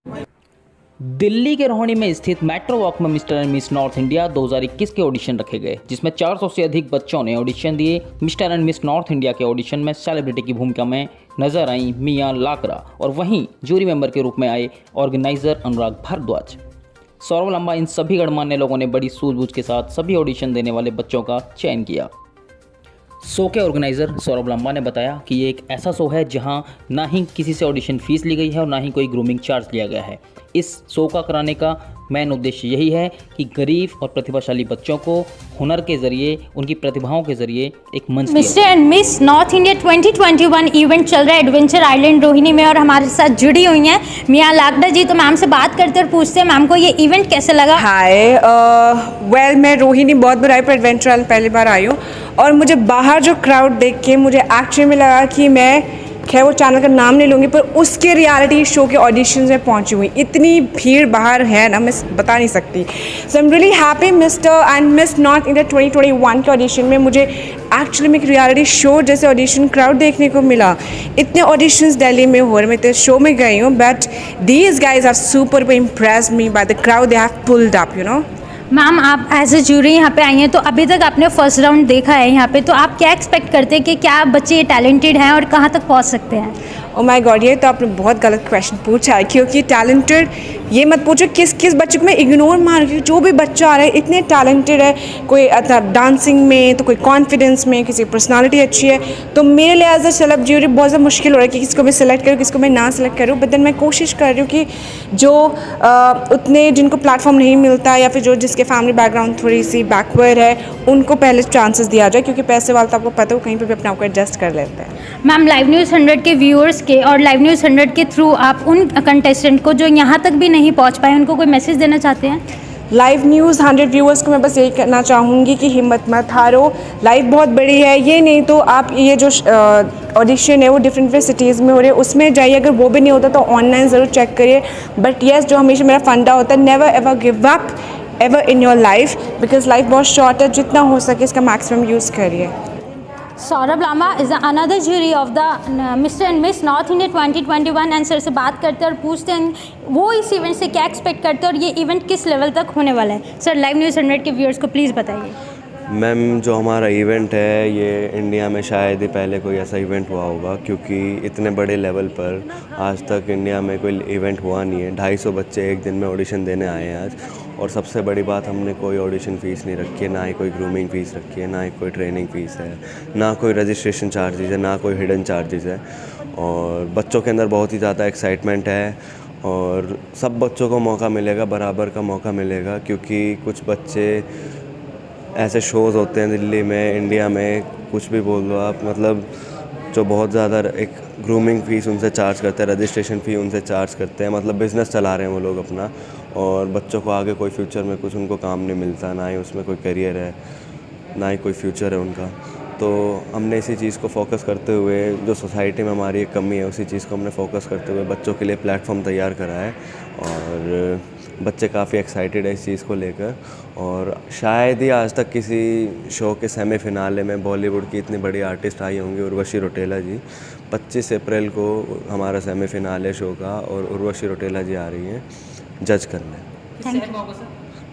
दिल्ली के रोहिणी में स्थित मेट्रो वॉक में mister and miss north India 2021 के ऑडिशन रखे गए, जिसमें 400 से अधिक बच्चों ने ऑडिशन दिए। Mister and miss north India के ऑडिशन में सेलिब्रिटी की भूमिका में नजर आई मिया लाकरा और वहीं जूरी मेंबर के रूप में आए ऑर्गेनाइजर अनुराग भारद्वाज, सौरभ लांबा। इन सभी गणमान्य लोगों ने बड़ी सूझबूझ के साथ सभी ऑडिशन देने वाले बच्चों का चयन किया। शो के ऑर्गेनाइजर सौरभ लांबा ने बताया कि ये एक ऐसा शो है जहां ना ही किसी से ऑडिशन फीस ली गई है और ना ही कोई ग्रूमिंग चार्ज लिया गया है। इस शो का कराने का मेन उद्देश्य यही है कि गरीब और प्रतिभाशाली बच्चों को हुनर के जरिए, उनकी प्रतिभाओं के जरिए एक मंच दिया। Mister and miss north India 2021 event चल रहा है एडवेंचर आइलैंड रोहिणी में और हमारे साथ जुड़ी हुई हैं मिया लाकड़ा जी। तो मैम से बात करते और पूछते हैं मैम को ये इवेंट कैसे लगा। हाय, मैं रोहिणी बहुत बार आई पर एडवेंचर आइलैंड पहली बार आई हूँ और मुझे बाहर जो क्राउड देख के मुझे एक्चुअली में लगा कि मैं, खैर वो चैनल का नाम नहीं लूँगी, पर उसके रियलिटी शो के ऑडिशंस में पहुँची हुई। इतनी भीड़ बाहर है ना, मैं बता नहीं सकती। So I am really happy. Mister and miss north India 2021 के ऑडिशन में मुझे एक्चुअली में एक रियलिटी शो जैसे ऑडिशन क्राउड देखने को मिला। इतने ऑडिशंस दिल्ली में हो रहे, मैं इतने शो में गई हूँ, but these guys have super impressed me by the crowd they have pulled up, you know. Ma'am आप एज ए जूरी यहाँ पे आई हैं, तो अभी तक आपने फर्स्ट राउंड देखा है यहाँ पे, तो आप क्या एक्सपेक्ट करते हैं कि क्या बच्चे टैलेंटेड हैं और कहाँ तक पहुँच सकते हैं? ओ माय गॉड, ये तो आपने बहुत गलत क्वेश्चन पूछा है, क्योंकि टैलेंटेड ये मत पूछो किस बच्चे को मैं इग्नोर मार रही हूँ। जो भी बच्चा आ रहा है इतने टैलेंटेड है, कोई डांसिंग में तो कोई कॉन्फिडेंस में, किसी की पर्सनालिटी अच्छी है। तो मेरे लिए एज अ सेलेब ज्यूरी बहुत ज़्यादा मुश्किल हो रहा है कि किसको मैं सिलेक्ट करूँ, किसको मैं ना सिलेक्ट करूँ। बट देन मैं कोशिश कर रही हूँ कि जो उतने जिनको प्लेटफॉर्म नहीं मिलता या फिर जो जिसके फैमिली बैकग्राउंड थोड़ी सी बैकवर्ड है, उनको पहले चांसेस दिया जाए, क्योंकि पैसे वाले तो आपको पता है वो कहीं पर भी अपने आप को एडजस्ट कर लेते हैं। मैम लाइव न्यूज़ 100 के व्यूअर्स के और लाइव न्यूज़ 100 के थ्रू आप उन कंटेस्टेंट को जो यहाँ तक भी नहीं पहुँच पाए उनको कोई मैसेज देना चाहते हैं? लाइव न्यूज़ 100 व्यूअर्स को मैं बस यही कहना चाहूँगी कि हिम्मत मत हारो। लाइव बहुत बड़ी है, ये नहीं तो आप ये जो ऑडिशन है वो डिफरेंट सिटीज़ में हो रहे हैं, उसमें जाइए। अगर वो भी नहीं होता तो ऑनलाइन ज़रूर चेक करिए। बट येस, जो हमेशा मेरा फंडा होता है, never ever give up ever in your life, because life बहुत शॉर्ट है। जितना हो सके इसका मैक्सिमम यूज़ करिए। Saurabh Lamba is another jury of the mister and miss north India 2021 and sir से बात करते हैं और पूछते हैं वो इस इवेंट से क्या एक्सपेक्ट करते हैं और ये इवेंट किस लेवल तक होने वाला है। सर लाइव न्यूज़ 100 के व्यूअर्स को प्लीज़ बताइए। मैम, जो हमारा इवेंट है ये इंडिया में शायद ही पहले कोई ऐसा इवेंट हुआ होगा, क्योंकि इतने बड़े लेवल पर आज तक इंडिया में कोई इवेंट हुआ नहीं है। 250 बच्चे एक दिन में ऑडिशन देने आए हैं आज। और सबसे बड़ी बात, हमने कोई ऑडिशन फ़ीस नहीं रखी है, ना ही कोई ग्रूमिंग फ़ीस रखी है, ना ही कोई ट्रेनिंग फ़ीस है, ना कोई रजिस्ट्रेशन चार्जेस है, ना कोई हिडन चार्जेस है। और बच्चों के अंदर बहुत ही ज़्यादा एक्साइटमेंट है और सब बच्चों को मौका मिलेगा, बराबर का मौका मिलेगा। क्योंकि कुछ बच्चे ऐसे शोज़ होते हैं दिल्ली में, इंडिया में, कुछ भी बोल दो आप, मतलब जो बहुत ज़्यादा एक ग्रूमिंग फ़ीस उनसे चार्ज करते हैं, रजिस्ट्रेशन फ़ी उनसे चार्ज करते हैं, मतलब बिज़नेस चला रहे हैं वो लोग अपना। और बच्चों को आगे कोई फ्यूचर में कुछ उनको काम नहीं मिलता, ना ही उसमें कोई करियर है, ना ही कोई फ्यूचर है उनका। तो हमने इसी चीज़ को फोकस करते हुए, जो सोसाइटी में हमारी एक कमी है उसी चीज़ को हमने फोकस करते हुए बच्चों के लिए प्लेटफॉर्म तैयार करा है। और बच्चे काफ़ी एक्साइटेड है इस चीज़ को लेकर। और शायद ही आज तक किसी शो के सेमीफिनाले में बॉलीवुड की इतनी बड़ी आर्टिस्ट आई होंगी, उर्वशी रौटेला जी। 25 अप्रैल को हमारा सेमीफिनाले शो का, और उर्वशी रौटेला जी आ रही हैं जज करने।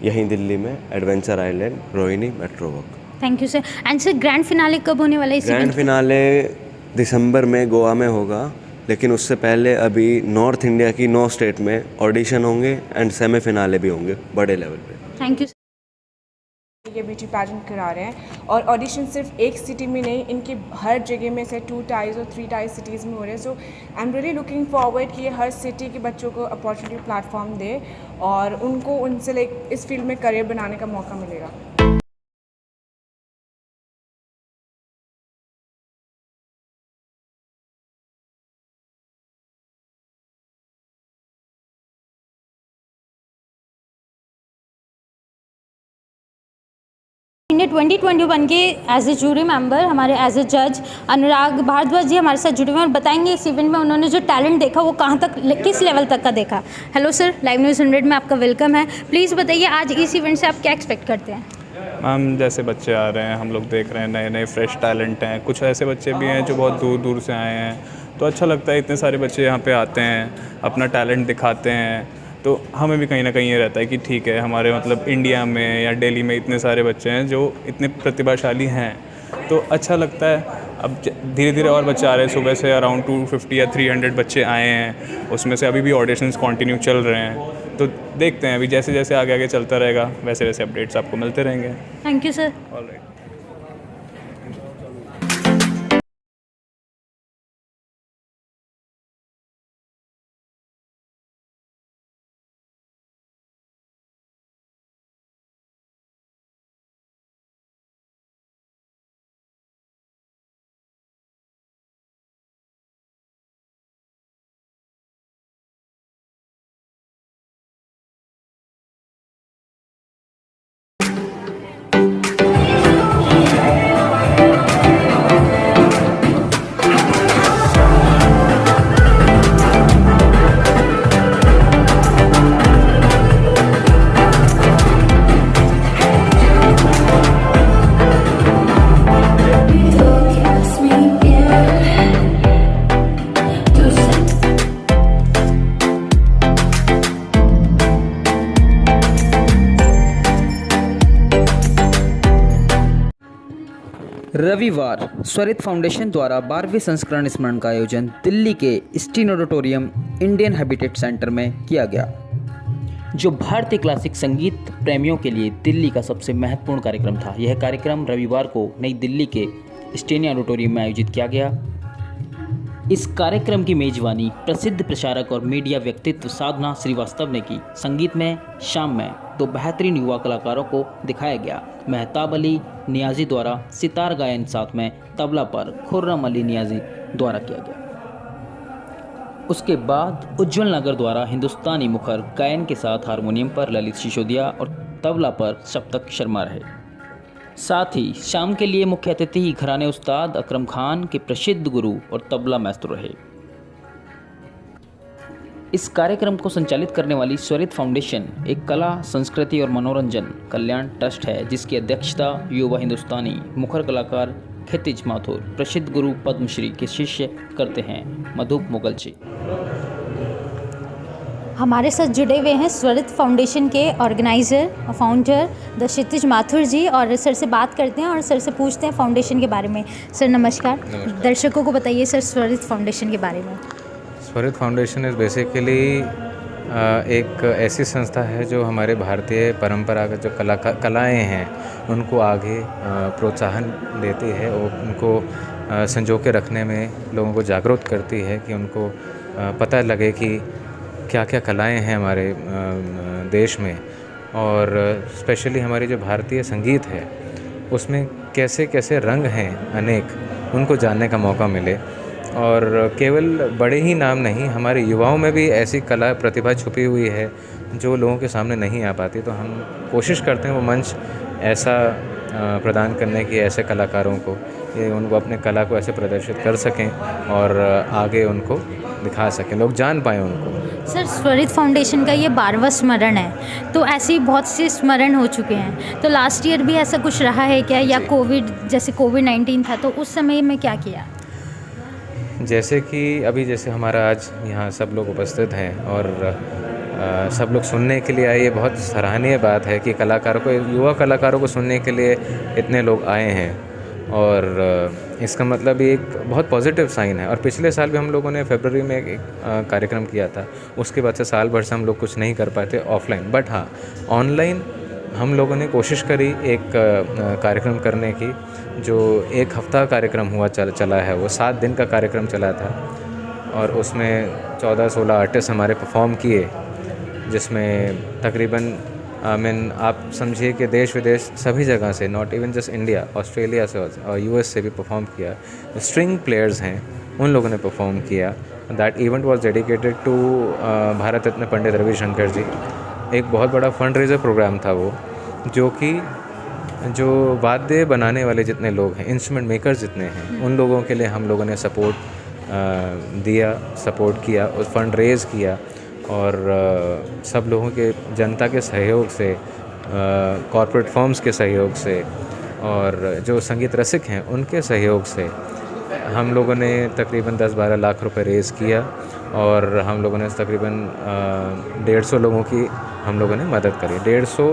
यहीं दिल्ली में adventure island Rohini metro walk. Thank you sir. And sir grand finale कब होने वाला है? ग्रैंड फिनाले दिसंबर में गोवा में होगा, लेकिन उससे पहले अभी नॉर्थ इंडिया की 9 स्टेट में ऑडिशन होंगे एंड सेमीफिनाले भी होंगे बड़े लेवल पे। Thank you. ये ब्यूटी पैजेंट करा रहे हैं और ऑडिशन सिर्फ एक सिटी में नहीं, इनकी हर जगह में से 2 टाइज और 3 टाइज सिटीज़ में हो रहे हैं। So I am really looking forward कि ये हर सिटी के बच्चों को अपॉर्चुनिटी प्लेटफॉर्म दे और उनको उनसे इस फील्ड में करियर बनाने का मौका मिलेगा। इंडिया 2021 के एज ए जूरी मेंबर, हमारे एज ए जज अनुराग भारद्वाज जी हमारे साथ जुड़े हुए हैं और बताएंगे इस इवेंट में उन्होंने जो टैलेंट देखा वो कहाँ तक, किस लेवल तक का देखा। हेलो सर, लाइव न्यूज़ 100 में आपका वेलकम है। प्लीज़ बताइए आज इस इवेंट से आप क्या एक्सपेक्ट करते हैं? मैम, जैसे बच्चे आ रहे हैं, हम लोग देख रहे हैं नए नए फ्रेश टैलेंट हैं। कुछ ऐसे बच्चे भी हैं जो बहुत दूर दूर से आए हैं, तो अच्छा लगता है इतने सारे बच्चे यहाँ पे आते हैं, अपना टैलेंट दिखाते हैं, तो हमें भी कहीं ना कहीं ये रहता है कि ठीक है, हमारे मतलब इंडिया में या दिल्ली में इतने सारे बच्चे हैं जो इतने प्रतिभाशाली हैं, तो अच्छा लगता है। अब धीरे धीरे और बच्चे आ रहे हैं, सुबह से अराउंड 250 या 300 बच्चे आए हैं, उसमें से अभी भी ऑडिशंस कंटिन्यू चल रहे हैं, तो देखते हैं अभी जैसे जैसे आगे आगे चलता रहेगा वैसे वैसे अपडेट्स आपको मिलते रहेंगे। Thank you sir. ऑलराइट। रविवार स्वरित फाउंडेशन द्वारा 12वें संस्करण स्मरण का आयोजन दिल्ली के Stein auditorium Indian habitat centre में किया गया, जो भारतीय क्लासिक संगीत प्रेमियों के लिए दिल्ली का सबसे महत्वपूर्ण कार्यक्रम था। यह कार्यक्रम रविवार को नई दिल्ली के स्टीन ऑडिटोरियम में आयोजित किया गया। इस कार्यक्रम की मेजबानी प्रसिद्ध प्रचारक और मीडिया व्यक्तित्व साधना श्रीवास्तव ने की। संगीत में शाम में 2 बेहतरीन युवा कलाकारों को दिखाया गया। मेहताब अली नियाजी द्वारा सितार गायन, साथ में तबला पर खुर्रम अली नियाजी द्वारा किया गया। उसके बाद उज्जवल नगर द्वारा हिंदुस्तानी मुखर गायन के साथ हारमोनियम पर ललित सिसोदिया और तबला पर सप्तक शर्मा रहे। साथ ही शाम के लिए मुख्य अतिथि घराने उस्ताद अकरम खान के प्रसिद्ध गुरु और तबला मास्टर रहे। इस कार्यक्रम को संचालित करने वाली स्वरित फाउंडेशन एक कला, संस्कृति और मनोरंजन कल्याण ट्रस्ट है, जिसकी अध्यक्षता युवा हिंदुस्तानी मुखर कलाकार क्षितिज माथुर, प्रसिद्ध गुरु पद्मश्री के शिष्य करते हैं मधुप मुगल जी। हमारे साथ जुड़े हुए हैं स्वरित फाउंडेशन के ऑर्गेनाइज़र और फाउंडर द क्षितिज माथुर जी, और सर से बात करते हैं और सर से पूछते हैं फाउंडेशन के बारे में। सर नमस्कार। दर्शकों को बताइए सर स्वरित फाउंडेशन के बारे में। स्वरित फाउंडेशन इज़ बेसिकली एक ऐसी संस्था है जो हमारे भारतीय परंपरागत जो कलाएं हैं उनको आगे प्रोत्साहन देती है और उनको संजो के रखने में लोगों को जागरूक करती है कि उनको पता लगे कि क्या क्या कलाएं हैं हमारे देश में, और स्पेशली हमारी जो भारतीय संगीत है उसमें कैसे कैसे रंग हैं अनेक, उनको जानने का मौका मिले। और केवल बड़े ही नाम नहीं, हमारे युवाओं में भी ऐसी कला प्रतिभा छुपी हुई है जो लोगों के सामने नहीं आ पाती, तो हम कोशिश करते हैं वो मंच ऐसा प्रदान करने की ऐसे कलाकारों को, ये उनको अपने कला को ऐसे प्रदर्शित कर सकें और आगे उनको दिखा सकें, लोग जान पाएँ उनको। सर स्वरित फाउंडेशन का ये 12वां स्मरण है, तो ऐसे बहुत से स्मरण हो चुके हैं, तो लास्ट ईयर भी ऐसा कुछ रहा है क्या, या जैसे कोविड-19 था तो उस समय में क्या किया? जैसे कि अभी जैसे हमारा आज यहाँ सब लोग उपस्थित हैं और सब लोग सुनने के लिए आए, ये बहुत सराहनीय बात है कि कलाकारों को, युवा कलाकारों को सुनने के लिए इतने लोग आए हैं, और इसका मतलब ये एक बहुत पॉजिटिव साइन है। और पिछले साल भी हम लोगों ने फरवरी में एक कार्यक्रम किया था, उसके बाद से साल भर से हम लोग कुछ नहीं कर पाए थे ऑफलाइन, बट हाँ ऑनलाइन हम लोगों ने कोशिश करी एक कार्यक्रम करने की, जो 1 हफ्ता कार्यक्रम हुआ चला है, वो 7 दिन का कार्यक्रम चला था, और उसमें 14-16 आर्टिस्ट हमारे परफॉर्म किए, जिसमें तकरीबन आप समझिए कि देश विदेश सभी जगह से, not even just India, Australia से और यूएस से भी परफॉर्म किया। स्ट्रिंग प्लेयर्स हैं उन लोगों ने परफॉर्म किया। That event was dedicated to Bharat Ratna Pandit Ravishankar ji. एक बहुत बड़ा फंड रेजर प्रोग्राम था वो, जो वाद्य बनाने वाले जितने लोग हैं, इंस्ट्रूमेंट मेकर्स जितने हैं, उन लोगों के लिए हम लोगों ने सपोर्ट किया और फंड रेज़ किया, और सब लोगों के, जनता के सहयोग से, कॉर्पोरेट फर्म्स के सहयोग से, और जो संगीत रसिक हैं उनके सहयोग से हम लोगों ने तकरीबन 10-12 लाख रुपए रेज़ किया और हम लोगों ने तकरीबन 150 लोगों की हम लोगों ने मदद करी। 150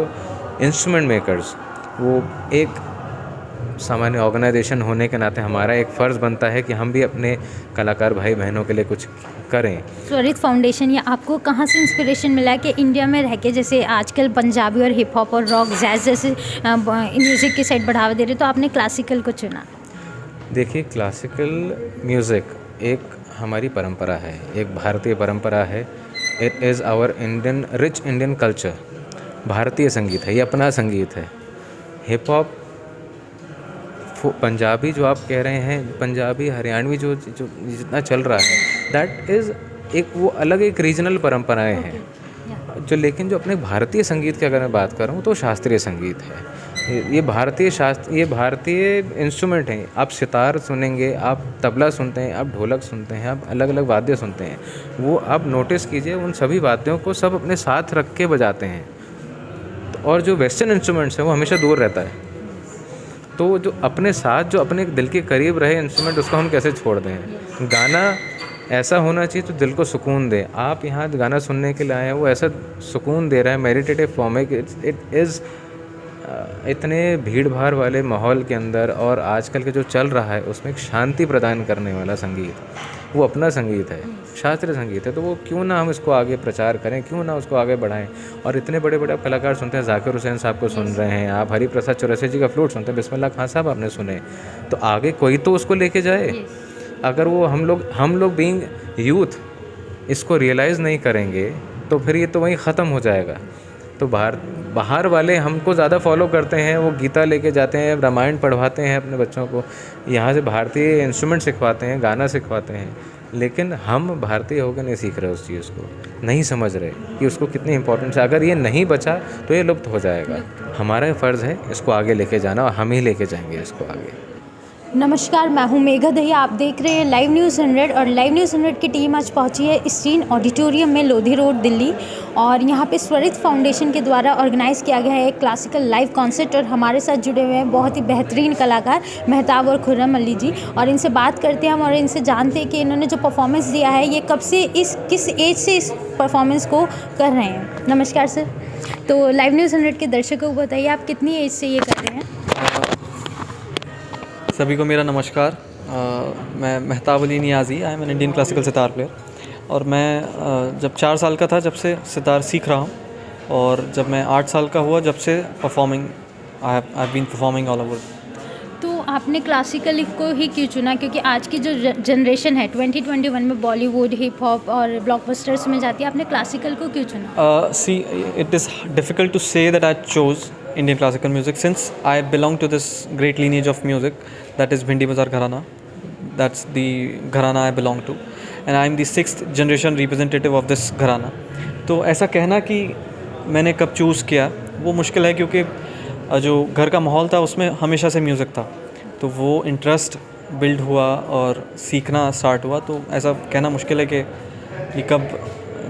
इंस्ट्रूमेंट मेकर्स। वो एक सामान्य ऑर्गेनाइजेशन होने के नाते हमारा एक फ़र्ज़ बनता है कि हम भी अपने कलाकार भाई बहनों के लिए कुछ करें। स्वरित फाउंडेशन, या आपको कहाँ से इंस्पिरेशन मिला कि इंडिया में रह के, जैसे आजकल पंजाबी और हिप हॉप और रॉक जैज़ जैसे म्यूज़िक की साइड बढ़ावा दे रहे, तो आपने क्लासिकल को चुना? देखिए, क्लासिकल म्यूज़िक एक हमारी परंपरा है, एक भारतीय परंपरा है। It is our Indian rich Indian culture. भारतीय संगीत है, ये अपना संगीत है। हिप हॉप, पंजाबी जो आप कह रहे हैं, पंजाबी हरियाणवी जो जितना चल रहा है, दैट इज़ एक वो अलग एक रीजनल परंपराएं हैं जो, लेकिन जो अपने भारतीय संगीत की अगर मैं बात करूँ तो शास्त्रीय संगीत है। ये भारतीय इंस्ट्रूमेंट हैं। आप सितार सुनेंगे, आप तबला सुनते हैं, आप ढोलक सुनते हैं, आप अलग अलग वाद्य सुनते हैं, वो आप नोटिस कीजिए, उन सभी वाद्यों को सब अपने साथ रख के बजाते हैं। और जो वेस्टर्न इंस्ट्रूमेंट्स हैं वो हमेशा दूर रहता है। तो जो अपने साथ, जो अपने दिल के करीब रहे इंस्ट्रूमेंट, उसको हम कैसे छोड़ दें। गाना ऐसा होना चाहिए तो दिल को सुकून दे। आप यहाँ गाना सुनने के लिए आए हैं, वो ऐसा सुकून दे रहा है, मेडिटेटिव फॉर्म है कि इट इज़ इतने भीड़ भाड़ वाले माहौल के अंदर और आजकल के जो चल रहा है उसमें एक शांति प्रदान करने वाला संगीत, वो अपना संगीत है, शास्त्रीय संगीत है। तो वो क्यों ना हम इसको आगे प्रचार करें, क्यों ना उसको आगे बढ़ाएं। और इतने बड़े बड़े कलाकार सुनते हैं, जाकिर हुसैन साहब को सुन रहे हैं आप, हरिप्रसाद चौरसिया जी का फ्लूट सुनते हैं, बिस्मिल्लाह खान साहब आपने सुने, तो आगे कोई तो उसको लेके जाए। अगर वो हम लोग बीइंग यूथ इसको रियलाइज़ नहीं करेंगे तो फिर ये तो वहीं ख़त्म हो जाएगा। तो बाहर वाले हमको ज़्यादा फॉलो करते हैं, वो गीता लेके जाते हैं, रामायण पढ़वाते हैं अपने बच्चों को, यहाँ से भारतीय इंस्ट्रूमेंट सिखवाते हैं, गाना सिखवाते हैं, लेकिन हम भारतीय होकर नहीं सीख रहे उस चीज़ को, नहीं समझ रहे कि उसको कितनी इंपॉर्टेंस है। अगर ये नहीं बचा तो ये लुप्त हो जाएगा। हमारा फ़र्ज़ है इसको आगे लेके जाना और हम ही लेके जाएंगे इसको आगे। नमस्कार, मैं हूं मेघा दहिया। आप देख रहे हैं लाइव न्यूज़ 100 और लाइव न्यूज़ 100 की टीम आज पहुंची है स्टीन ऑडिटोरियम में, लोधी रोड, दिल्ली। और यहां पे स्वरित फाउंडेशन के द्वारा ऑर्गेनाइज़ किया गया है एक क्लासिकल लाइव कॉन्सर्ट और हमारे साथ जुड़े हुए हैं बहुत ही बेहतरीन कलाकार मेहताब और खुर्रम अली जी। और इनसे बात करते हैं हम और इनसे जानते हैं कि इन्होंने जो परफॉर्मेंस दिया है ये कब से, किस एज से इस परफॉर्मेंस को कर रहे हैं। नमस्कार सर। तो लाइव न्यूज़ 100 के दर्शकों को बताइए, आप कितनी एज से ये कर रहे हैं? सभी को मेरा नमस्कार। मैं Mehtab Ali Niazi, I am an Indian classical sitar player. और मैं जब 4 साल का था जब से सितार सीख रहा हूँ, और जब मैं 8 साल का हुआ जब से performing, I have been performing all over. तो आपने क्लासिकल को ही क्यों चुना? क्योंकि आज की जो जनरेशन है 2021 में बॉलीवुड, हिप हॉप और ब्लॉकबस्टर्स में जाती है, आपने क्लासिकल को क्यों चुना? See, it is difficult to say that I chose Indian classical music since I belong to this great lineage of music, that is Bhindi Bazaar Gharana. That's the Gharana I belong to, and I am the 6th generation representative of this Gharana. तो ऐसा कहना कि मैंने कब choose किया वो मुश्किल है, क्योंकि जो घर का माहौल था उसमें हमेशा से म्यूज़िक था, तो वो इंटरेस्ट बिल्ड हुआ और सीखना स्टार्ट हुआ। तो ऐसा कहना मुश्किल है कि कब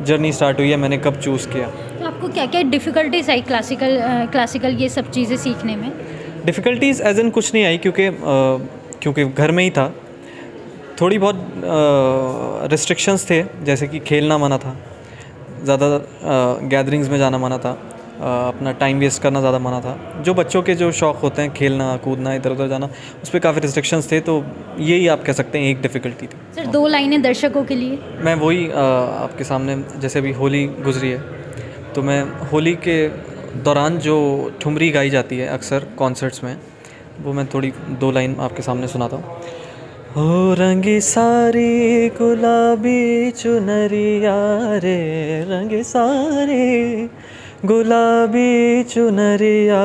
जर्नी स्टार्ट हुई है, मैंने कब चूज़ किया। तो आपको क्या क्या डिफ़िकल्टीज आई क्लासिकल ये सब चीज़ें सीखने में? डिफ़िकल्टीज़ एज इन कुछ नहीं आई, क्योंकि घर में ही था। थोड़ी बहुत रिस्ट्रिक्शंस थे, जैसे कि खेलना मना था, ज़्यादा गैदरिंग्स में जाना मना था, अपना टाइम वेस्ट करना ज़्यादा मना था। जो बच्चों के जो शौक़ होते हैं, खेलना कूदना, इधर उधर जाना, उस पर काफ़ी रिस्ट्रिक्शंस थे। तो यही आप कह सकते हैं एक डिफ़िकल्टी थी। सर, 2 लाइनें दर्शकों के लिए। मैं वही आपके सामने, जैसे अभी होली गुजरी है, तो मैं होली के दौरान जो ठुमरी गाई जाती है अक्सर कॉन्सर्ट्स में, वो मैं थोड़ी 2 लाइन आपके सामने सुनाता हूँ। हो रंगी सारी गुलाबी चुनरिया रे, रंगी सारी गुलाबी चुनरिया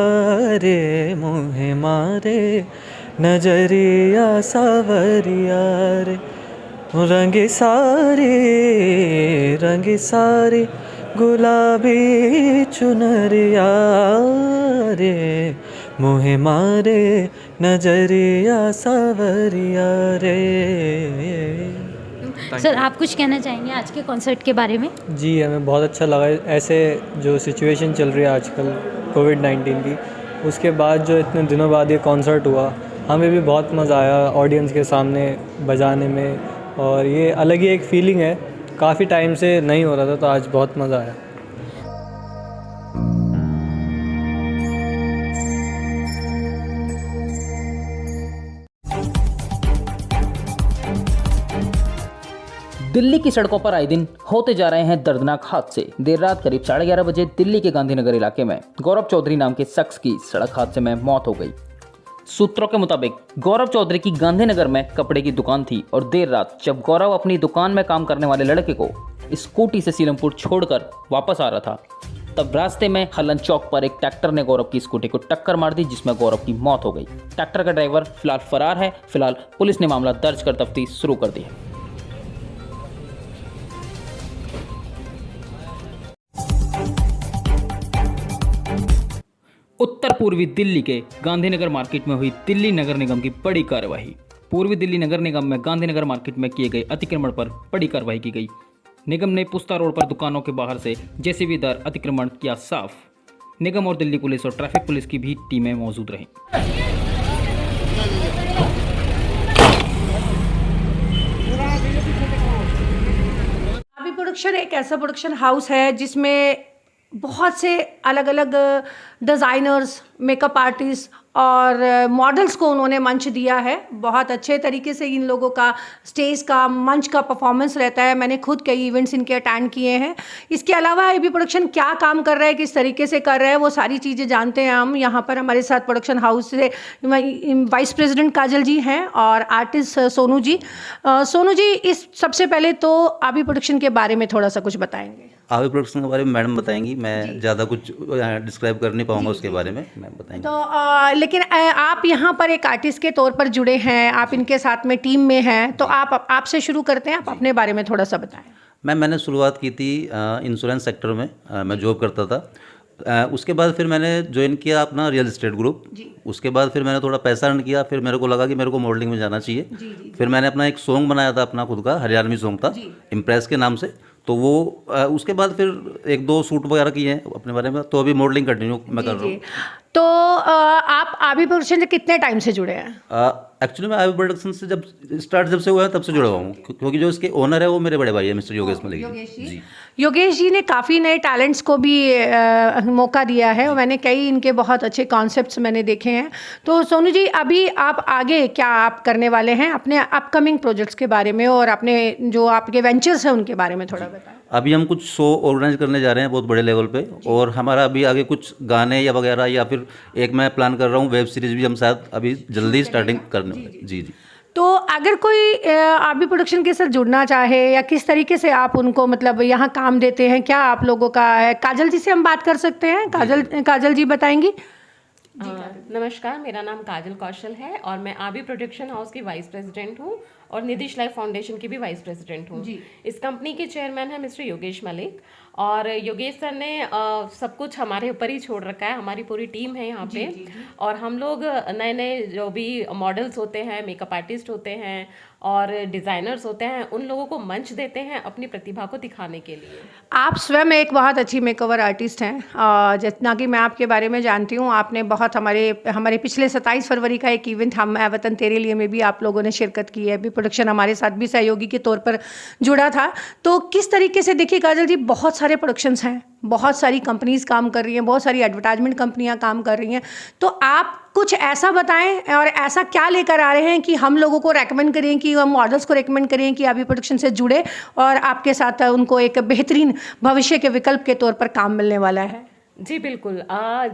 रे, मुँह मारे नजरिया सावरिया रे, रंगी सारी गुलाबी चुनरिया रे, मुँह मारे नजरिया सावरिया रे। सर, आप कुछ कहना चाहेंगे आज के कॉन्सर्ट के बारे में? जी, हमें बहुत अच्छा लगा। ऐसे जो सिचुएशन चल रही है आजकल कोविड-19 की, उसके बाद जो इतने दिनों बाद ये कॉन्सर्ट हुआ, हमें भी बहुत मज़ा आया ऑडियंस के सामने बजाने में, और ये अलग ही एक फीलिंग है, काफ़ी टाइम से नहीं हो रहा था, तो आज बहुत मज़ा आया। दिल्ली की सड़कों पर आए दिन होते जा रहे हैं दर्दनाक हादसे। देर रात करीब 11:30 बजे दिल्ली के गांधीनगर इलाके में गौरव चौधरी नाम के शख्स की सड़क हादसे में मौत हो गई। सूत्रों के मुताबिक गौरव चौधरी की गांधीनगर में कपड़े की दुकान थी और देर रात जब गौरव अपनी दुकान में काम करने वाले लड़के को स्कूटी से सीलमपुर छोड़कर वापस आ रहा था, तब रास्ते में हलन चौक पर एक ट्रैक्टर ने गौरव की स्कूटी को टक्कर मार दी, जिसमें गौरव की मौत हो गई। ट्रैक्टर का ड्राइवर फिलहाल फरार है। फिलहाल पुलिस ने मामला दर्ज कर तफ्तीश शुरू कर दी है। उत्तर पूर्वी दिल्ली के गांधीनगर मार्केट में हुई दिल्ली नगर निगम की बड़ी कार्रवाई। पूर्वी दिल्ली नगर निगम में गांधीनगर मार्केट में किए गए अतिक्रमण पर बड़ी कार्रवाई की गई। निगम ने पुस्ता रोड पर दुकानों के बाहर से जेसीबी दार अतिक्रमण किया साफ। निगम और दिल्ली पुलिस और ट्रैफिक पुलिस की भी टीमें मौजूद रहीं। अभी प्रोडक्शन एक ऐसा प्रोडक्शन हाउस है जिसमें बहुत से अलग अलग डिज़ाइनर्स, मेकअप आर्टिस्ट और मॉडल्स को उन्होंने मंच दिया है। बहुत अच्छे तरीके से इन लोगों का स्टेज का, मंच का परफॉर्मेंस रहता है। मैंने खुद कई इवेंट्स इनके अटेंड किए हैं। इसके अलावा एबी प्रोडक्शन क्या काम कर रहा है, किस तरीके से कर रहा है, वो सारी चीज़ें जानते हैं हम। यहाँ पर हमारे साथ प्रोडक्शन हाउस से वाइस प्रेसिडेंट काजल जी हैं और आर्टिस्ट सोनू जी। सोनू जी, इस सबसे पहले तो आबी प्रोडक्शन के बारे में थोड़ा सा कुछ बताएंगे। आबी प्रोडक्शन के बारे में मैडम बताएंगी, मैं ज़्यादा कुछ डिस्क्राइब कर नहीं पाऊंगा उसके बारे में, मैम बताएंगे। तो लेकिन आप यहाँ पर एक आर्टिस्ट के तौर पर जुड़े हैं, आप इनके साथ में टीम में हैं, तो आपसे शुरू करते हैं, आप अपने बारे में थोड़ा सा बताएं। मैंने शुरुआत की थी इंश्योरेंस सेक्टर में, मैं जॉब करता था। उसके बाद फिर मैंने ज्वाइन किया अपना रियल एस्टेट ग्रुप। उसके बाद फिर मैंने थोड़ा पैसा अर्न किया, फिर मेरे को लगा कि मेरे को मॉडलिंग में जाना चाहिए। फिर मैंने अपना एक सॉन्ग बनाया था, अपना खुद का हरियाणवी सॉन्ग था, इम्प्रेस के नाम से। तो वो उसके बाद फिर 1-2 शूट वगैरह किए हैं अपने बारे में। तो अभी मॉडलिंग कंटिन्यू मैं कर रहा हूँ। तो आप आबी प्रोडक्शन से कितने टाइम से जुड़े हैं? एक्चुअली मैं आबी प्रोडक्शन से जब से हुआ है तब से जुड़ा हुआ हूँ, क्योंकि जो इसके ओनर है वो मेरे बड़े भाई है, मिस्टर योगेश मलिक जी। योगेश जी ने काफ़ी नए टैलेंट्स को भी मौका दिया है और मैंने कई इनके बहुत अच्छे कॉन्सेप्ट्स मैंने देखे हैं। तो सोनू जी, अभी आप आगे क्या आप करने वाले हैं, अपने अपकमिंग प्रोजेक्ट्स के बारे में और अपने जो आपके वेंचर्स हैं उनके बारे में थोड़ा बताएं। अभी हम कुछ शो ऑर्गेनाइज करने जा रहे हैं बहुत बड़े लेवल पे, और हमारा अभी आगे कुछ गाने या वगैरह, या फिर एक मैं प्लान कर रहा हूँ वेब सीरीज़ भी हम शायद अभी जल्दी स्टार्टिंग करने वाले। जी। तो अगर कोई आबी प्रोडक्शन के साथ जुड़ना चाहे या किस तरीके से आप उनको मतलब यहाँ काम देते हैं, क्या आप लोगों का है? काजल जी से हम बात कर सकते हैं। काजल जी बताएंगी। नमस्कार, मेरा नाम काजल कौशल है और मैं आबी प्रोडक्शन हाउस की वाइस प्रेसिडेंट हूँ और निधिश लाइफ फाउंडेशन की भी वाइस प्रेसिडेंट हूँ। इस कंपनी के चेयरमैन हैं मिस्टर योगेश मलिक, और योगेश सर ने सब कुछ हमारे ऊपर ही छोड़ रखा है। हमारी पूरी टीम है यहाँ पे, और हम लोग नए नए जो भी मॉडल्स होते हैं, मेकअप आर्टिस्ट होते हैं और डिज़ाइनर्स होते हैं, उन लोगों को मंच देते हैं अपनी प्रतिभा को दिखाने के लिए। आप स्वयं एक बहुत अच्छी मेकओवर आर्टिस्ट हैं। जितना कि मैं आपके बारे में जानती हूँ, आपने बहुत हमारे पिछले 27 फरवरी का एक इवेंट हम वतन तेरे लिए में भी आप लोगों ने शिरकत की है। भी प्रोडक्शन हमारे साथ भी सहयोगी के तौर पर जुड़ा था। तो किस तरीके से, देखिए काजल जी, बहुत सारे प्रोडक्शंस हैं, बहुत सारी कंपनीज काम कर रही हैं, बहुत सारी एडवर्टाइजमेंट कंपनियां काम कर रही हैं। तो आप कुछ ऐसा बताएं और ऐसा क्या लेकर आ रहे हैं कि हम लोगों को रेकमेंड करें, कि हम मॉडल्स को रेकमेंड करें कि आबी प्रोडक्शन से जुड़े और आपके साथ उनको एक बेहतरीन भविष्य के विकल्प के तौर पर काम मिलने वाला है। जी बिल्कुल।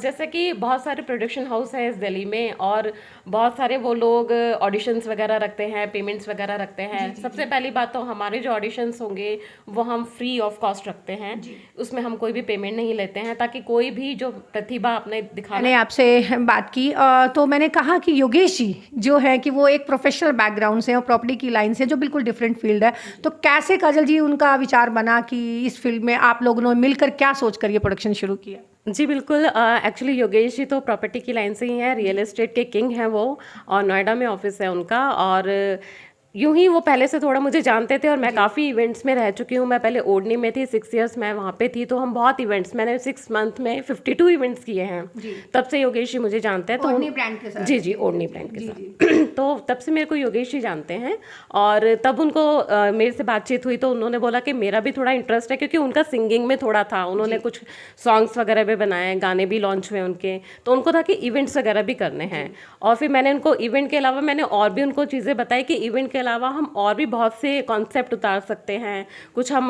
जैसे कि बहुत सारे प्रोडक्शन हाउस हैं इस दिल्ली में, और बहुत सारे वो लोग ऑडिशंस वगैरह रखते हैं, पेमेंट्स वगैरह रखते हैं। सबसे पहली बात तो हमारे जो ऑडिशंस होंगे वो हम फ्री ऑफ कॉस्ट रखते हैं, उसमें हम कोई भी पेमेंट नहीं लेते हैं, ताकि कोई भी जो प्रतिभा अपने दिखाने। मैंने आपसे बात की तो मैंने कहा कि योगेश जी जो है कि वो एक प्रोफेशनल बैकग्राउंड से और प्रॉपर्टी की लाइन से, जो बिल्कुल डिफरेंट फील्ड है। तो कैसे काजल जी उनका विचार बना कि इस फील्ड में आप लोगों ने मिलकर क्या सोच कर ये प्रोडक्शन शुरू किया? जी बिल्कुल। एक्चुअली योगेश जी तो प्रॉपर्टी की लाइन से ही हैं, रियल एस्टेट के किंग हैं वो, और नोएडा में ऑफिस है उनका। और यूं ही वो पहले से थोड़ा मुझे जानते थे और मैं काफ़ी इवेंट्स में रह चुकी हूँ। मैं पहले ओडनी में थी, 6 इयर्स मैं वहाँ पे थी, तो हम बहुत इवेंट्स, मैंने 6 मंथ में 52 इवेंट्स किए हैं। तब से योगेश जी मुझे जानते हैं। तो ओडनी ब्रांड के साथ? जी, ओडनी ब्रांड के साथ। तो तब से मेरे को योगेश जी जानते हैं और तब उनको मेरे से बातचीत हुई तो उन्होंने बोला कि मेरा भी थोड़ा इंटरेस्ट है, क्योंकि उनका सिंगिंग में थोड़ा था, उन्होंने कुछ सॉन्ग्स वगैरह भी बनाए, गाने भी लॉन्च हुए उनके, तो उनको था कि इवेंट्स वगैरह भी करने हैं। और फिर मैंने उनको इवेंट के अलावा मैंने और भी उनको चीज़ें बताई कि इवेंट के अलावा हम और भी बहुत से कॉन्सेप्ट उतार सकते हैं, कुछ हम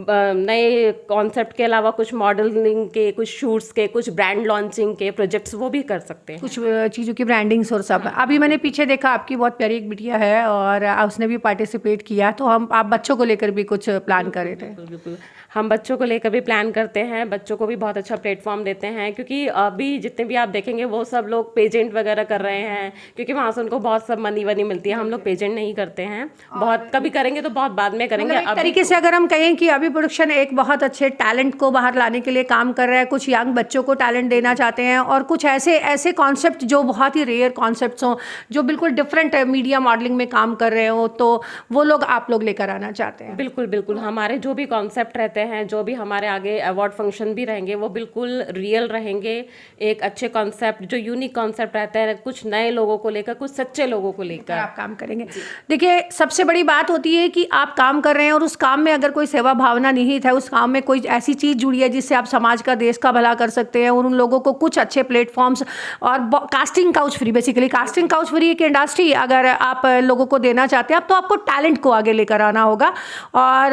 नए कॉन्सेप्ट के अलावा कुछ मॉडलिंग के, कुछ शूट्स के, कुछ ब्रांड लॉन्चिंग के प्रोजेक्ट्स वो भी कर सकते हैं, कुछ चीज़ों की ब्रांडिंग्स और सब। अभी मैंने पीछे देखा आपकी बहुत प्यारी एक बिटिया है और उसने भी पार्टिसिपेट किया, तो आप बच्चों को लेकर भी कुछ प्लान कर रहे थे? बिल्कुल, हम बच्चों को लेकर भी प्लान करते हैं, बच्चों को भी बहुत अच्छा प्लेटफॉर्म देते हैं, क्योंकि अभी जितने भी आप देखेंगे वो सब लोग पेजेंट वगैरह कर रहे हैं, क्योंकि वहाँ से उनको बहुत सब मनी वनी मिलती है। हम लोग पेजेंट नहीं करते हैं, बहुत कभी करेंगे तो बहुत बाद में करेंगे। एक तरीके से अगर हम कहें कि अभी प्रोडक्शन एक बहुत अच्छे टैलेंट को बाहर लाने के लिए काम कर रहा है, कुछ यंग बच्चों को टैलेंट देना चाहते हैं और कुछ ऐसे कॉन्सेप्ट जो बहुत ही रेयर कॉन्सेप्ट्स हों, जो बिल्कुल डिफरेंट मीडिया मॉडलिंग में काम कर रहे हो, तो वो लोग आप लोग लेकर आना चाहते हैं? बिल्कुल बिल्कुल, हमारे जो भी कॉन्सेप्ट रहते हैं, जो भी हमारे आगे अवार्ड फंक्शन भी रहेंगे, वो बिल्कुल रियल रहेंगे, एक अच्छे कॉन्सेप्ट, जो यूनिक कॉन्सेप्ट रहते हैं, कुछ नए लोगों को लेकर, कुछ सच्चे लोगों को लेकर आप काम करेंगे। देखिए, सबसे बड़ी बात होती है कि आप काम कर रहे हैं और उस काम में अगर कोई सेवा भावना निहित है, उस काम में कोई ऐसी चीज़ जुड़ी है जिससे आप समाज का, देश का भला कर सकते हैं और उन लोगों को कुछ अच्छे प्लेटफॉर्म्स और casting couch free, basically casting couch free एक इंडस्ट्री अगर आप लोगों को देना चाहते हैं, तो आपको टैलेंट को आगे लेकर आना होगा। और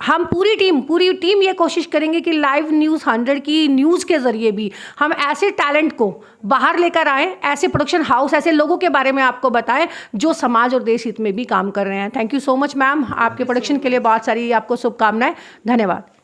हम पूरी टीम ये कोशिश करेंगे कि लाइव न्यूज़ 100 की न्यूज़ के ज़रिए भी हम ऐसे टैलेंट को बाहर लेकर आएँ, ऐसे प्रोडक्शन हाउस, ऐसे लोगों के बारे में आपको बताएं जो समाज और देश हित में भी काम कर रहे हैं। Thank you so much ma'am, आपके प्रोडक्शन के लिए बहुत सारी आपको शुभकामनाएं। धन्यवाद।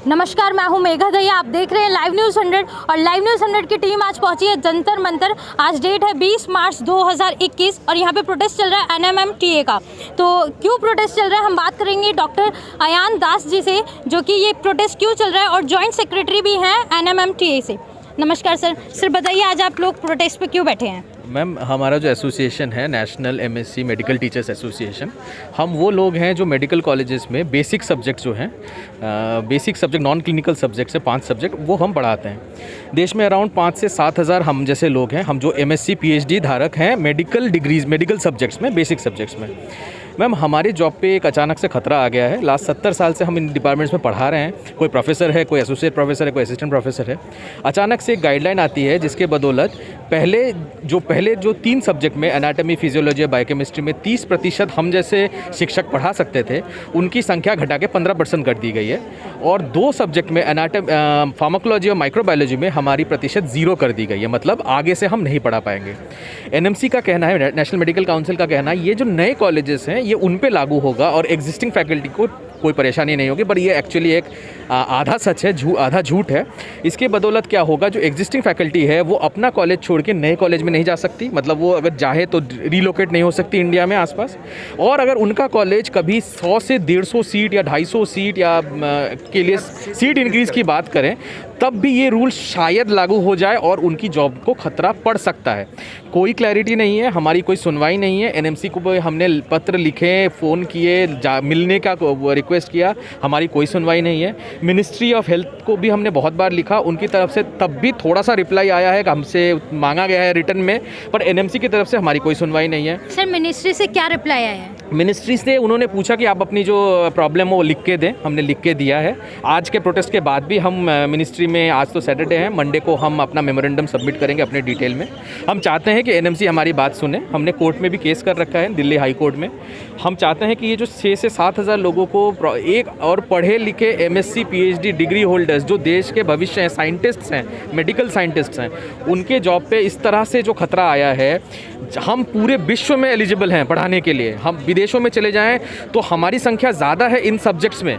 नमस्कार, मैं हूं मेघा दहिया, आप देख रहे हैं लाइव न्यूज़ 100 और लाइव न्यूज़ 100 की टीम आज पहुंची है जंतर मंतर। आज डेट है 20 मार्च 2021 और यहां पे प्रोटेस्ट चल रहा है NMMTA का। तो क्यों प्रोटेस्ट चल रहा है, हम बात करेंगे डॉक्टर अयान दास जी से, जो कि ये प्रोटेस्ट क्यों चल रहा है और जॉइंट सेक्रेटरी भी हैं NMMTA से। नमस्कार सर। सर बताइए, आज आप लोग प्रोटेस्ट पे क्यों बैठे हैं? मैम, हमारा जो एसोसिएशन है national MSc medical teachers association, हम वो लोग हैं जो मेडिकल कॉलेजेस में बेसिक सब्जेक्ट जो हैं, basic subject, non clinical subject से 5 सब्जेक्ट वो हम पढ़ाते हैं। देश में अराउंड 5 से 7 हज़ार हम जैसे लोग हैं, हम जो MSc PhD धारक हैं मेडिकल डिग्रीज, मेडिकल सब्जेक्ट्स में, बेसिक सब्जेक्ट्स में। मैम, हमारे जॉब पे एक अचानक से खतरा आ गया है। लास्ट 70 साल से हम इन डिपार्टमेंट्स में पढ़ा रहे हैं, कोई प्रोफेसर है, कोई एसोसिएट प्रोफेसर है, कोई असिस्टेंट प्रोफेसर है। अचानक से एक गाइडलाइन आती है जिसके बदौलत पहले जो 3 सब्जेक्ट में, एनाटॉमी, फिजियोलॉजी और बायोकेमिस्ट्री में 30% हम जैसे शिक्षक पढ़ा सकते थे, उनकी संख्या घटा के 15% कर दी गई है। और 2 सब्जेक्ट में, फार्माकोलॉजी और माइक्रोबायोलॉजी में हमारी प्रतिशत 0 कर दी गई है, मतलब आगे से हम नहीं पढ़ा पाएंगे। NMC का कहना है, नेशनल मेडिकल काउंसिल का कहना है, ये जो नए कॉलेजेस हैं ये उन पे लागू होगा और एग्जिस्टिंग फैकल्टी को कोई परेशानी नहीं होगी। पर ये एक्चुअली एक आधा सच है, आधा झूठ है। इसके बदौलत क्या होगा, जो एग्जिस्टिंग फैकल्टी है वो अपना कॉलेज छोड़ के नए कॉलेज में नहीं जा सकती, मतलब वो अगर चाहे तो रीलोकेट नहीं हो सकती इंडिया में आसपास। और अगर उनका कॉलेज कभी 100 से 150 सीट या 250 सीट या के लिए सीट इंक्रीज़ की बात करें, तब भी ये रूल शायद लागू हो जाए और उनकी जॉब को खतरा पड़ सकता है। कोई क्लैरिटी नहीं है, हमारी कोई सुनवाई नहीं है। NMC को हमने पत्र लिखे, फ़ोन किए, मिलने का रिक्वेस्ट किया, हमारी कोई सुनवाई नहीं है। मिनिस्ट्री ऑफ हेल्थ को भी हमने बहुत बार लिखा, उनकी तरफ से तब भी थोड़ा सा रिप्लाई आया है, हमसे मांगा गया है रिटर्न में, पर NMC की तरफ से हमारी कोई सुनवाई नहीं है। सर, मिनिस्ट्री से क्या रिप्लाई आया है? मिनिस्ट्री से उन्होंने पूछा कि आप अपनी जो प्रॉब्लम हो वो लिख के दें, हमने लिख के दिया है। आज के प्रोटेस्ट के बाद भी हम मिनिस्ट्री में, आज तो सैटरडे है, मंडे को हम अपना मेमोरेंडम सबमिट करेंगे अपने डिटेल में। हम चाहते हैं कि NMC हमारी बात सुने। हमने कोर्ट में भी केस कर रखा है, दिल्ली हाई कोर्ट में। हम चाहते हैं कि ये जो 6 से 7 हज़ार लोगों को, एक और पढ़े लिखे MSc PhD डिग्री होल्डर्स जो देश के भविष्य हैं, साइंटिस्ट्स हैं, मेडिकल साइंटिस्ट्स हैं, उनके जॉब पे इस तरह से जो खतरा आया है, हम पूरे विश्व में एलिजिबल हैं पढ़ाने के लिए। हम विदेशों में चले जाएं तो हमारी संख्या ज़्यादा है इन सब्जेक्ट्स में,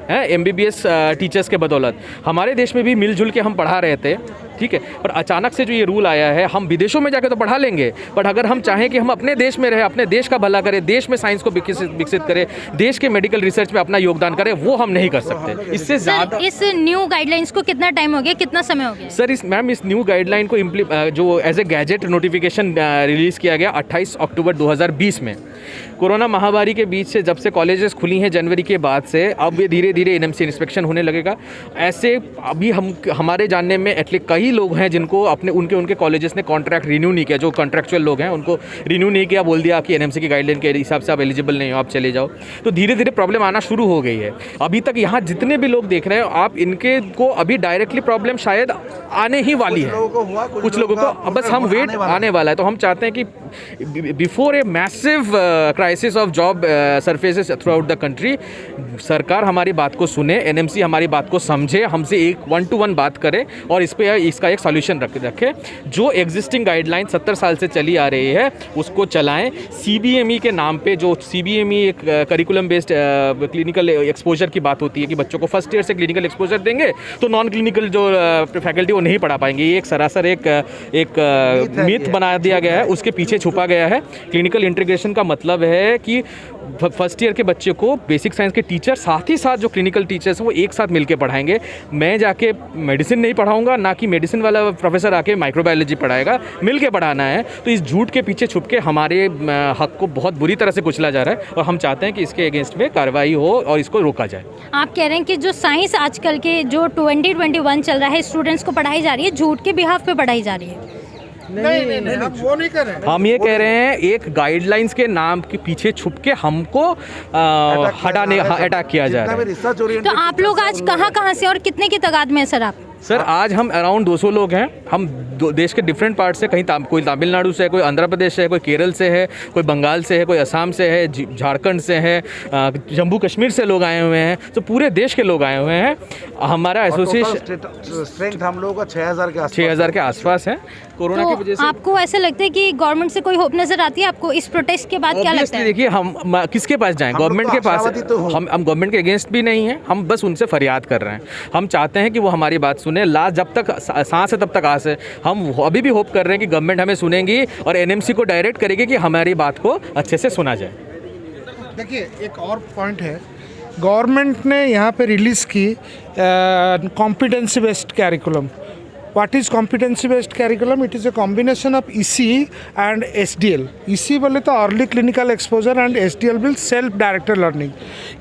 है MBBS टीचर्स के बदौलत। हमारे देश में भी मिलजुल के हम पढ़ा रहे थे, ठीक है, पर अचानक से जो ये रूल आया है, हम विदेशों में जाकर तो पढ़ा लेंगे, बट अगर हम चाहें कि हम अपने देश में रहे, अपने देश का भला करें, देश में साइंस को विकसित करें, देश के मेडिकल रिसर्च में अपना योगदान करें, वो हम नहीं कर सकते। इससे ज़्यादा इस न्यू गाइडलाइंस को कितना टाइम हो गया, कितना समय हो गया? सर इस न्यू गाइडलाइन को जो as a gazette notification release किया गया 28 अक्टूबर 2020 में। कोरोना महामारी के बीच से जब से कॉलेजेस खुली हैं जनवरी के बाद से, अब ये धीरे धीरे NMC इंस्पेक्शन होने लगेगा। ऐसे अभी हमारे जानने में एटलीस्ट कई लोग हैं जिनको उनके कॉलेजेस ने कॉन्ट्रैक्ट रिन्यू नहीं किया, जो कॉन्ट्रैक्चुअल लोग हैं उनको रिन्यू नहीं किया, बोल दिया कि NMC की गाइडलाइन के हिसाब से आप एलिजिबल नहीं हो, आप चले जाओ। तो धीरे धीरे प्रॉब्लम आना शुरू हो गई है। अभी तक यहाँ जितने भी लोग देख रहे हैं आप, इनके को अभी डायरेक्टली प्रॉब्लम शायद आने ही वाली है, कुछ लोगों को बस हम वेट आने वाला है। तो हम चाहते हैं कि before a massive crisis of job surfaces through out the country, सरकार हमारी बात को सुने, NMC हमारी बात को समझे, हमसे एक 1-to-1 बात करे और इसका एक सॉल्यूशन रखे। जो एग्जिस्टिंग गाइडलाइन 70 साल से चली आ रही है उसको चलाएं। CBME के नाम पे, जो CBME एक करिकुलम बेस्ड क्लिनिकल एक्सपोजर की बात होती है कि बच्चों को फर्स्ट ईयर से क्लिनिकल एक्सपोजर देंगे तो नॉन क्लिनिकल जो फैकल्टी वो नहीं पढ़ा पाएंगे। ये एक सरासर एक मिथ बना दिया गया है, उसके पीछे छुपा गया है। क्लिनिकल इंटीग्रेशन का मतलब है कि फर्स्ट ईयर के बच्चे को बेसिक साइंस के टीचर साथ ही साथ जो क्लिनिकल टीचर्स हैं वो एक साथ मिलकर पढ़ाएंगे। मैं जाके मेडिसिन नहीं पढ़ाऊंगा, ना कि मेडिसिन वाला प्रोफेसर आके माइक्रोबायोलॉजी पढ़ाएगा, मिल के पढ़ाना है। तो इस झूठ के पीछे छुप के हमारे हक को बहुत बुरी तरह से कुचला जा रहा है और हम चाहते हैं कि इसके अगेंस्ट में कार्रवाई हो और इसको रोका जाए। आप कह रहे हैं कि जो साइंस आजकल के जो 2021 चल रहा है स्टूडेंट्स को पढ़ाई जा रही है, झूठ के बिहाफ पे पढ़ाई जा रही है। नहीं, हम वो नहीं कर रहे हैं। हम ये कह रहे हैं एक गाइडलाइंस के नाम के पीछे छुप के हमको अटैक किया जा रहा है। तो आप लोग आज कहाँ से और कितने की तादाद में है सर आप? सर आज हम अराउंड 200 लोग हैं। हम देश के डिफरेंट पार्ट से, कहीं कोई तमिलनाडु से है, कोई आंध्र प्रदेश से है, कोई केरल से है, कोई बंगाल से है, कोई असम से है, झारखंड से है, जम्मू कश्मीर से लोग आए हुए हैं। तो पूरे देश के लोग आए हुए हैं। हमारा एसोसिएशन स्ट्रेंथ हम लोगों का 6000 के आसपास है। कोरोना की वजह से आपको ऐसा लगता है कि गवर्नमेंट से कोई होप नजर आती है आपको इस प्रोटेस्ट के बाद? क्या लगता है? देखिए, हम किसके पास जाएं? गवर्नमेंट के पास। हम गवर्नमेंट के अगेंस्ट भी नहीं हैं, हम बस उनसे फरियाद कर रहे हैं। हम चाहते हैं कि वो हमारी बात सुने। लास्ट जब तक सांस है तब तक आस है। हम अभी भी होप कर रहे हैं कि गवर्नमेंट हमें सुनेंगी और NMC को डायरेक्ट करेगी कि हमारी बात को अच्छे से सुना जाए। देखिए, एक और पॉइंट है, गवर्नमेंट ने यहाँ पे रिलीज़ की competency based curriculum. What is competency based curriculum? It is a combination of EC and SDL. EC बोले तो early clinical exposure and SDL will self directed learning.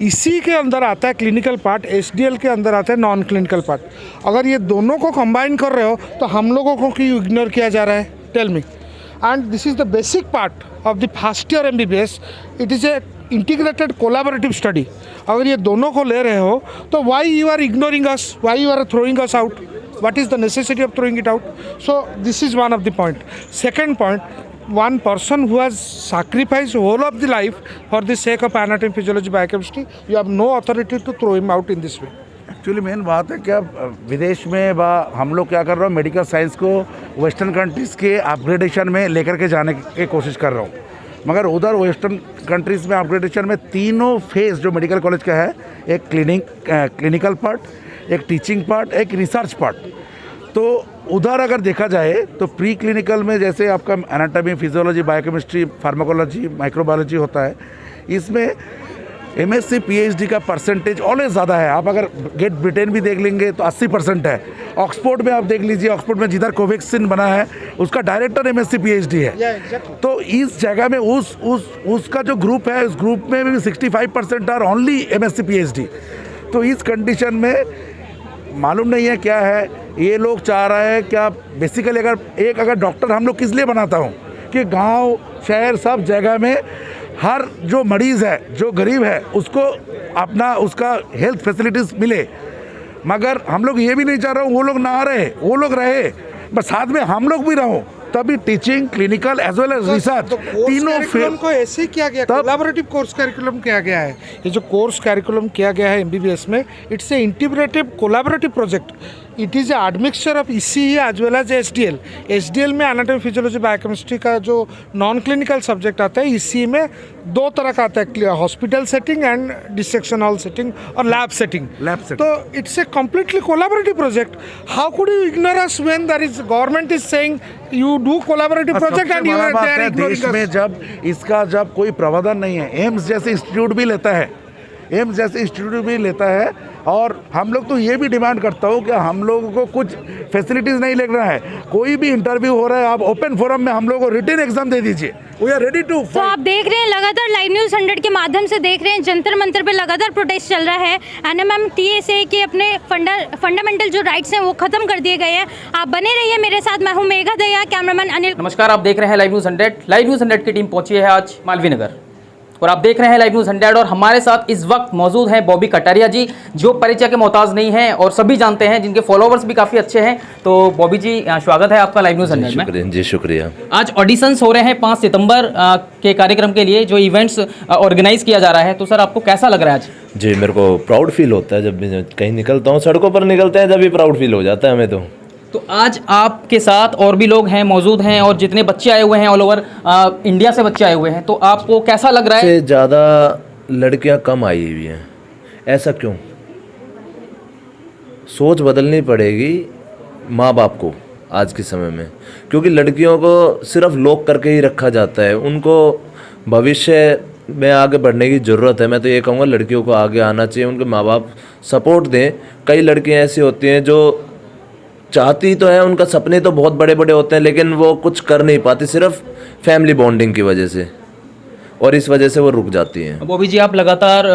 EC के अंदर आता है क्लिनिकल पार्ट, SDL के अंदर आता है नॉन क्लिनिकल पार्ट। अगर ये दोनों को कंबाइन कर रहे हो तो हम लोगों को क्यों इग्नोर किया जा रहा है? Tell me. And this is the basic part of the first year MBBS। It is a integrated collaborative study. अगर ये दोनों को ले रहे हो तो why you are ignoring us, why you are throwing us out? What is the necessity of throwing it out? So this is one of the point. Second point, one person who has sacrificed whole of the life for the sake of anatomy, physiology, biochemistry, you have no authority to throw him out in this way. Actually main बात है क्या, विदेश में हम लोग क्या कर रहे हो, मेडिकल साइंस को वेस्टर्न कंट्रीज़ के अपग्रेडेशन में लेकर के जाने की कोशिश कर रहा हूँ। मगर उधर वेस्टर्न कंट्रीज़ में अपग्रेडेशन में तीनों फेज़ जो मेडिकल कॉलेज का है, एक क्लिनिकल पार्ट, एक टीचिंग पार्ट, एक रिसर्च पार्ट। तो उधर अगर देखा जाए तो प्री क्लिनिकल में जैसे आपका anatomy, physiology, biochemistry, pharmacology, microbiology होता है, इसमें MSc PhD का परसेंटेज ऑलवेज ज़्यादा है। आप अगर ग्रेट ब्रिटेन भी देख लेंगे तो 80% है। ऑक्सफोर्ड में आप देख लीजिए, ऑक्सफोर्ड में जिधर कोवैक्सीन बना है उसका डायरेक्टर MSc PhD है। तो इस जगह में उसका जो ग्रुप है, उस ग्रुप में भी 65% आर ओनली MSc PhD। तो इस कंडीशन में मालूम नहीं है क्या है, ये लोग चाह रहे हैं क्या बेसिकली, अगर डॉक्टर हम लोग किस लिए बनाता हूँ कि गांव शहर सब जगह में हर जो मरीज़ है, जो गरीब है, उसको अपना उसका हेल्थ फैसिलिटीज़ मिले। मगर हम लोग ये भी नहीं चाह रहे वो लोग ना रहे, वो लोग रहे, बस साथ में हम लोग भी रहो, तभी teaching, clinical as well as research तीनों फिल्म को ऐसे किया गया। कोलैबोरेटिव कोर्स करिकुलम किया गया है। ये जो कोर्स करिकुलम किया गया है MBBS में, it's a integrative collaborative project. It is a admixture of ECE as well as SDL में एनाटॉमी फिजियोलॉजी बायोकेमिस्ट्री का जो नॉन क्लिनिकल सब्जेक्ट आता है, ECE में 2 तरह का आता है, hospital setting and dissection hall setting और लैब सेटिंग। तो it's a completely collaborative project. How could you ignore us when there is government is saying you do collaborative project and you are there ignoring देश में जब इसका जब कोई प्रावधान नहीं है, एम्स जैसे इंस्टीट्यूट भी लेता है, और हम लोग तो ये भी डिमांड करता हूँ कि हम लोगों को कुछ फैसिलिटीज़ नहीं लेना है। कोई भी इंटरव्यू हो रहा है, आप ओपन फोरम में हम लोगों को रिटन एग्जाम दे दीजिए, वी आर रेडी टू। तो आप देख रहे हैं लगातार लाइव न्यूज़ 100 के माध्यम से देख रहे हैं जंतर मंतर पे लगातार प्रोटेस्ट चल रहा है। NMMTSA के अपने फंडामेंटल जो राइट्स हैं वो खत्म कर दिए गए हैं। आप बने रहिए मेरे साथ, मैं हूँ मेघा दया, कैमरामैन अनिल। नमस्कार, आप देख रहे हैं लाइव न्यूज़ 100। लाइव न्यूज़ 100 की टीम पहुंची है आज मालवीय नगर और आप देख रहे हैं लाइव न्यूज़ 100 और हमारे साथ इस वक्त मौजूद हैं बॉबी कटारिया जी, जो परिचय के मोहताज नहीं हैं और सभी जानते हैं, जिनके फॉलोवर्स भी काफ़ी अच्छे हैं। तो बॉबी जी, स्वागत है आपका लाइव न्यूज़ 100 में। जी शुक्रिया। आज ऑडिशंस हो रहे हैं 5 सितंबर के कार्यक्रम के लिए, जो इवेंट्स ऑर्गेनाइज किया जा रहा है। तो सर, आपको कैसा लग रहा है आज? जी, मेरे को प्राउड फील होता है जब भी कहीं निकलता हूँ, सड़कों पर निकलते हैं जब भी प्राउड फील हो जाता है हमें। तो आज आपके साथ और भी लोग हैं, मौजूद हैं, और जितने बच्चे आए हुए हैं ऑल ओवर इंडिया से बच्चे आए हुए हैं, तो आपको कैसा लग रहा है? से ज़्यादा लड़कियां कम आई हुई हैं, ऐसा क्यों? सोच बदलनी पड़ेगी माँ बाप को आज के समय में, क्योंकि लड़कियों को सिर्फ लॉक करके ही रखा जाता है। उनको भविष्य में आगे बढ़ने की ज़रूरत है। मैं तो ये कहूँगा लड़कियों को आगे आना चाहिए, उनके माँ बाप सपोर्ट दें। कई लड़कियाँ ऐसी होती हैं जो चाहती तो है, उनका सपने तो बहुत बड़े बड़े होते हैं, लेकिन वो कुछ कर नहीं पाती सिर्फ फैमिली बॉन्डिंग की वजह से, और इस वजह से वो रुक जाती हैं। बॉबी जी, आप लगातार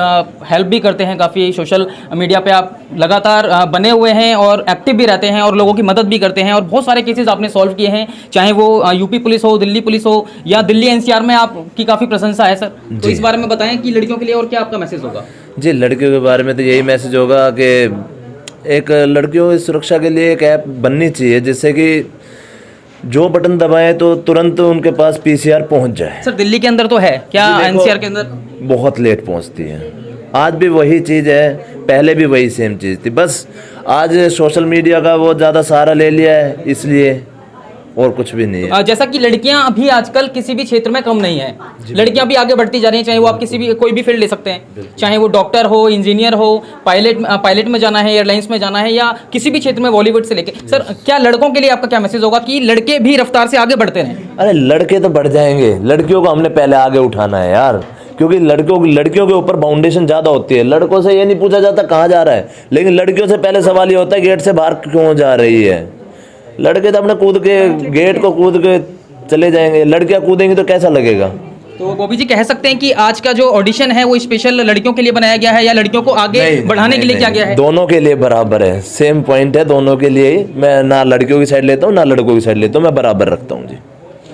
हेल्प भी करते हैं, काफ़ी सोशल मीडिया पे आप लगातार बने हुए हैं और एक्टिव भी रहते हैं और लोगों की मदद भी करते हैं, और बहुत सारे केसेस आपने सॉल्व किए हैं, चाहे वो यूपी पुलिस हो, दिल्ली पुलिस हो, या दिल्ली NCR में आपकी काफ़ी प्रशंसा है सर। तो इस बारे में बताएं कि लड़कियों के लिए और क्या आपका मैसेज होगा? जी, लड़कियों के बारे में तो यही मैसेज होगा कि एक लड़कियों की सुरक्षा के लिए एक ऐप बननी चाहिए, जिससे कि जो बटन दबाएं तो तुरंत उनके पास PCR पहुंच जाए। सर, दिल्ली के अंदर तो है क्या? NCR के अंदर बहुत लेट पहुंचती है। आज भी वही चीज़ है, पहले भी वही सेम चीज़ थी, बस आज सोशल मीडिया का वो ज़्यादा सहारा ले लिया है, इसलिए, और कुछ भी नहीं है। जैसा कि लड़कियां अभी आजकल किसी भी क्षेत्र में कम नहीं है, लड़कियां भी आगे बढ़ती जा रही हैं, चाहे वो आप किसी भी कोई भी फील्ड ले सकते हैं, चाहे वो डॉक्टर हो, इंजीनियर हो, पायलट में जाना है, एयरलाइंस में जाना है, या किसी भी क्षेत्र में बॉलीवुड से लेके। सर, क्या लड़कों के लिए आपका क्या मैसेज होगा कि लड़के भी रफ्तार से आगे बढ़ते रहें? अरे लड़के तो बढ़ जाएंगे, लड़कियों को हमने पहले आगे उठाना है यार, क्योंकि लड़कियों के ऊपर बाउंडेशन ज़्यादा होती है। लड़कों से ये नहीं पूछा जाता कहाँ जा रहा है, लेकिन लड़कियों से पहले सवाल ये होता है गेट से बाहर क्यों जा रही है। लड़के तो अपने कूद के गेट को कूद के चले जाएंगे, लड़कियां कूदेंगी तो कैसा लगेगा? तो बॉबी जी, कह सकते हैं कि आज का जो ऑडिशन है वो स्पेशल लड़कियों के लिए बनाया गया है, या लड़कियों को आगे बढ़ाने के लिए किया गया है? दोनों के लिए बराबर है, सेम पॉइंट है दोनों के लिए ही। मैं ना लड़कियों की साइड लेता हूँ ना लड़कों की साइड लेता हूँ, मैं बराबर रखता हूँ। जी,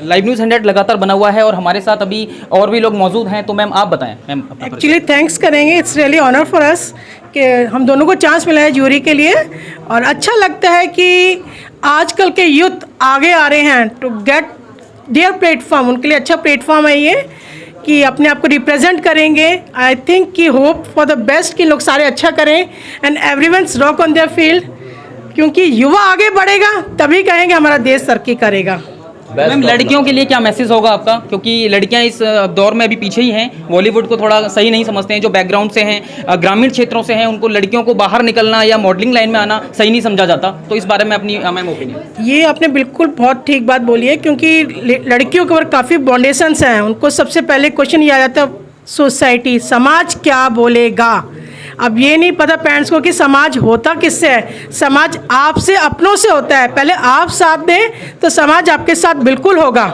लाइव न्यूज़ 100 लगातार बना हुआ है और हमारे साथ अभी और भी लोग मौजूद हैं, तो मैम आप बताएं। मैम, एक्चुअली थैंक्स करेंगे, it's really honour for us कि हम दोनों को चांस मिला है जूरी के लिए, और अच्छा लगता है कि आजकल के यूथ आगे आ रहे हैं टू गेट देयर प्लेटफॉर्म। उनके लिए अच्छा प्लेटफॉर्म है ये कि अपने आप को रिप्रेजेंट करेंगे। आई थिंक कि होप फॉर द बेस्ट कि लोग सारे अच्छा करें and everyone's rock on their field, क्योंकि युवा आगे बढ़ेगा तभी कहेंगे हमारा देश तरक्की करेगा। मैम, लड़कियों के लिए क्या मैसेज होगा आपका, क्योंकि लड़कियां इस दौर में अभी पीछे ही हैं, बॉलीवुड को थोड़ा सही नहीं समझते हैं, जो बैकग्राउंड से हैं, ग्रामीण क्षेत्रों से हैं, उनको लड़कियों को बाहर निकलना या मॉडलिंग लाइन में आना सही नहीं समझा जाता। तो इस बारे में अपनी मैम ओपिनियन। ये आपने बिल्कुल बहुत ठीक बात बोली है, क्योंकि लड़कियों के ऊपर काफ़ी बाउंडेशंस हैं। उनको सबसे पहले क्वेश्चन ये आ जाता है सोसाइटी, समाज क्या बोलेगा। अब ये नहीं पता पेरेंट्स को कि समाज होता किससे है। समाज आपसे, अपनों से होता है। पहले आप साथ दें तो समाज आपके साथ बिल्कुल होगा।